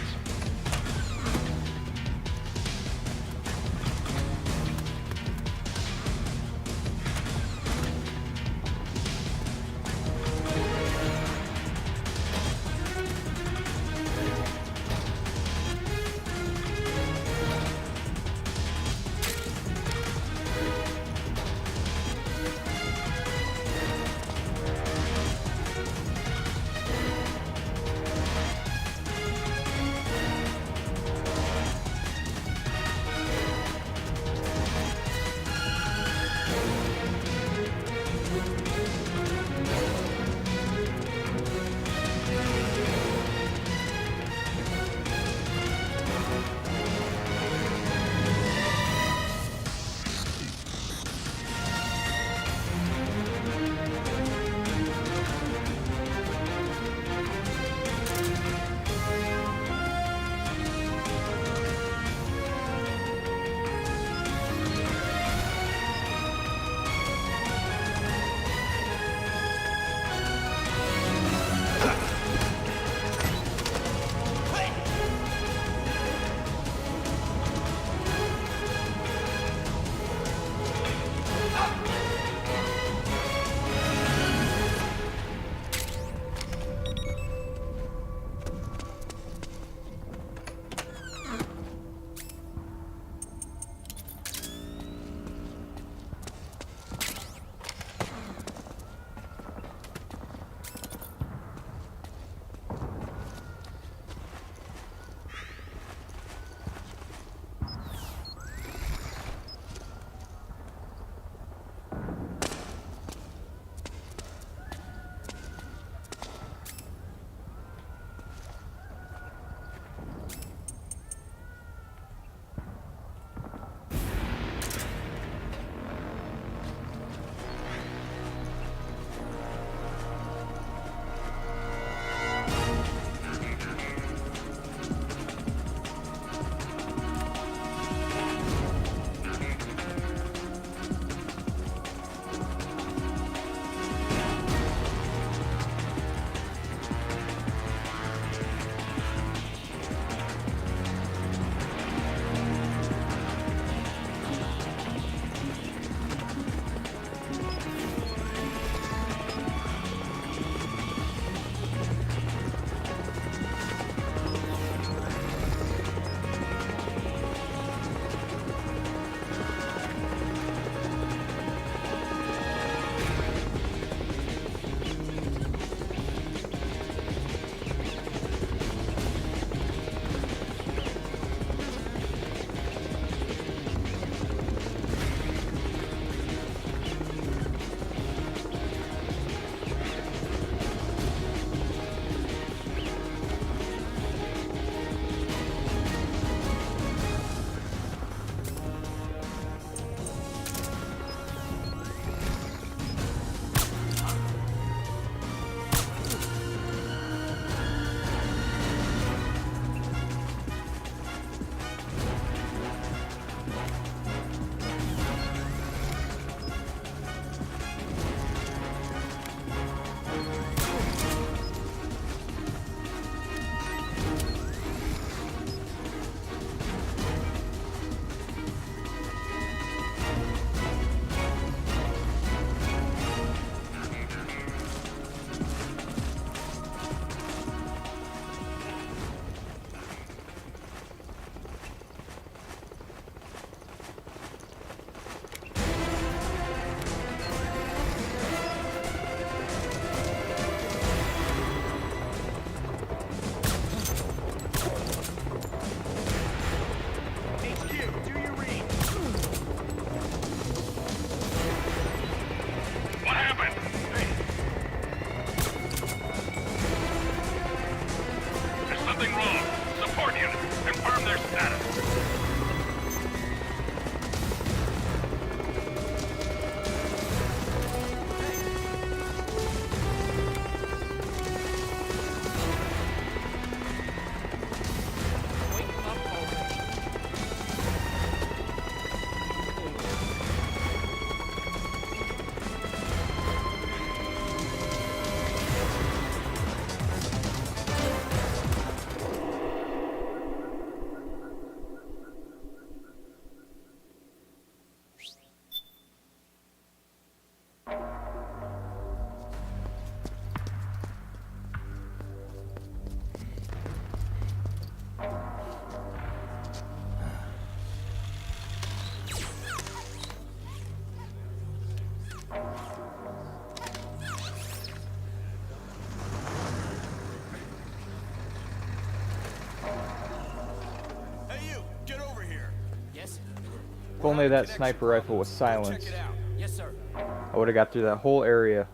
only that sniper rifle was silenced, Yes, sir. I would have got through that whole area.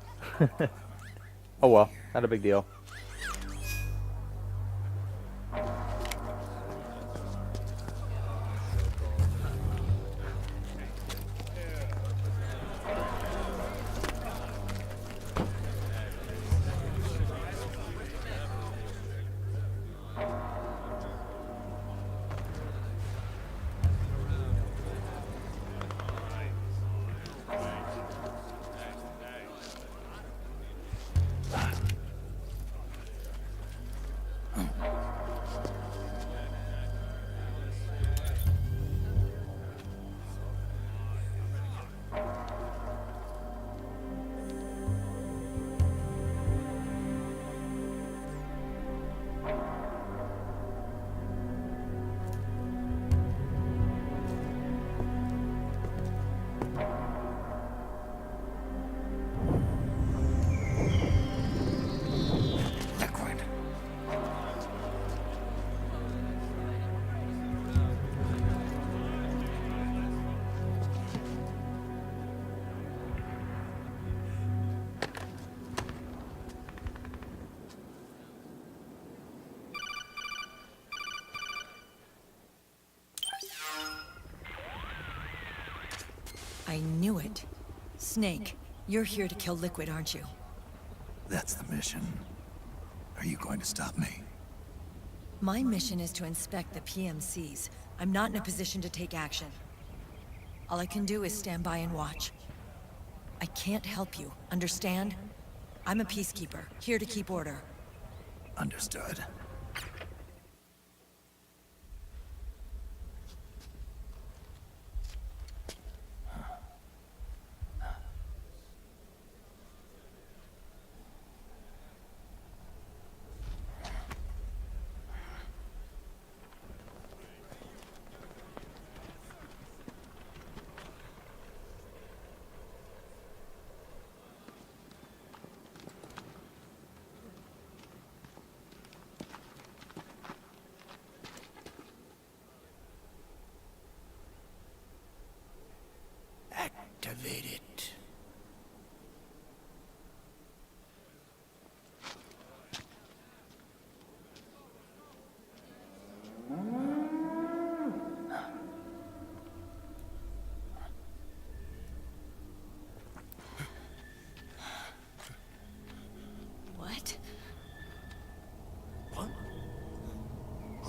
Oh well, not a big deal. I knew it. Snake, you're here to kill Liquid, aren't you? That's the mission. Are you going to stop me? My mission is to inspect the PMCs. I'm not in a position to take action. All I can do is stand by and watch. I can't help you, understand? I'm a peacekeeper, here to keep order. Understood. Activate it. What?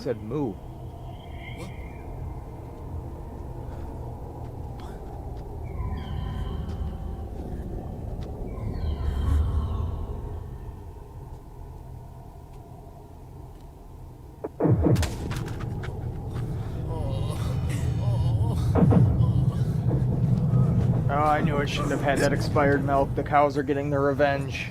Said move. Oh, I knew I shouldn't have had that expired milk. The cows are getting their revenge.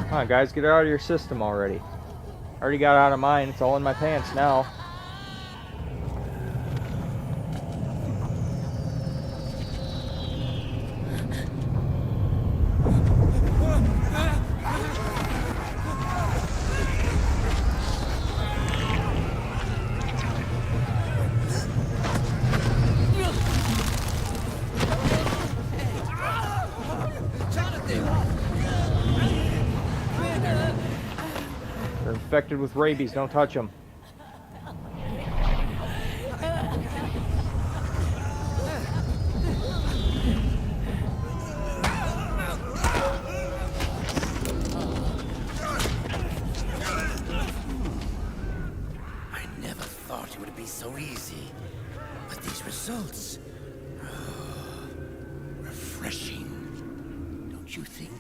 Come on, guys, get it out of your system already. Already got out of mine. It's all in my pants now. They're infected with rabies. Don't touch them. I never thought it would be so easy. But these results... refreshing. Don't you think?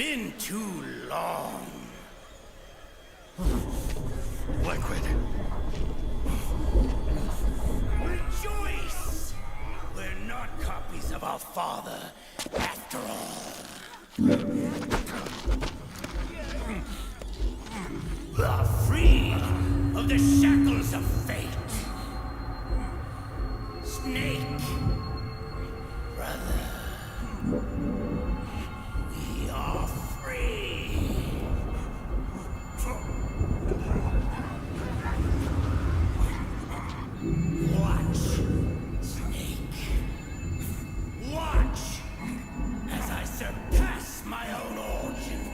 been too long. Liquid. Rejoice! We're not copies of our father, after all. We are free of the shackles of fate. Snake, brother, we are free. Watch, Snake. Watch as I surpass my own origin.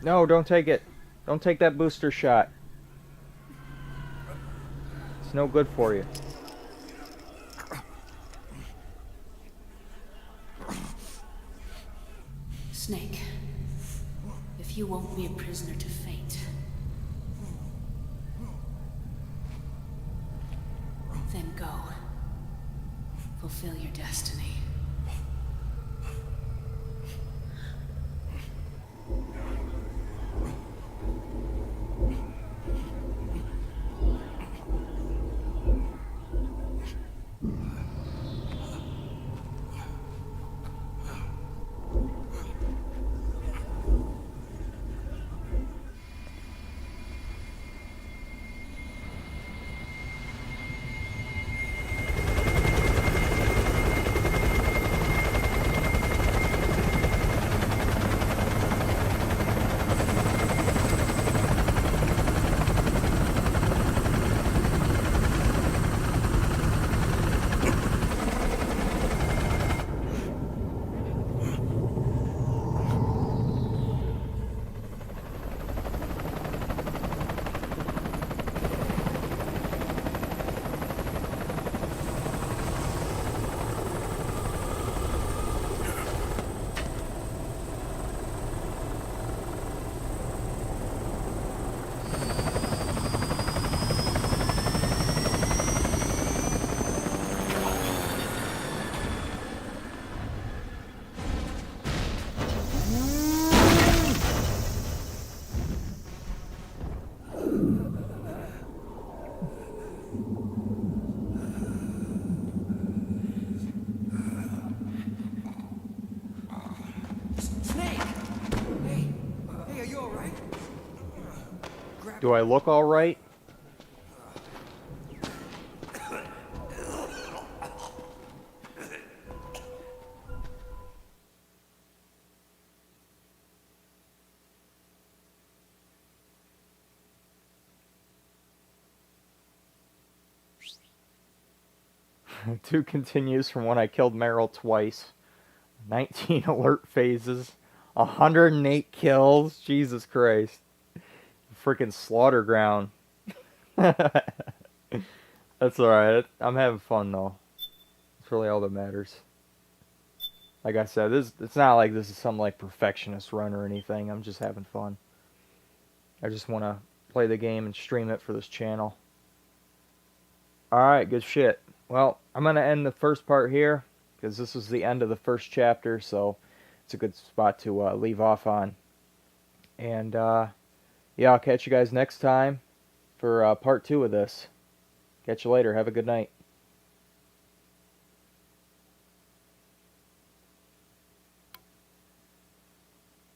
No, don't take it. Don't take that booster shot. It's no good for you. Snake, if you won't be a prisoner to fate, then go. Fulfill your destiny. Do I look all right? Two continues from when I killed Meryl twice. 19 alert phases. 108 kills. Jesus Christ. Freaking slaughter ground. That's alright. I'm having fun though. It's really all that matters. Like I said, it's not like this is some like perfectionist run or anything. I'm just having fun. I just want to play the game and stream it for this channel. Alright, good shit. Well, I'm going to end the first part here because this is the end of the first chapter, so it's a good spot to leave off on. And yeah, I'll catch you guys next time for part 2 of this. Catch you later. Have a good night.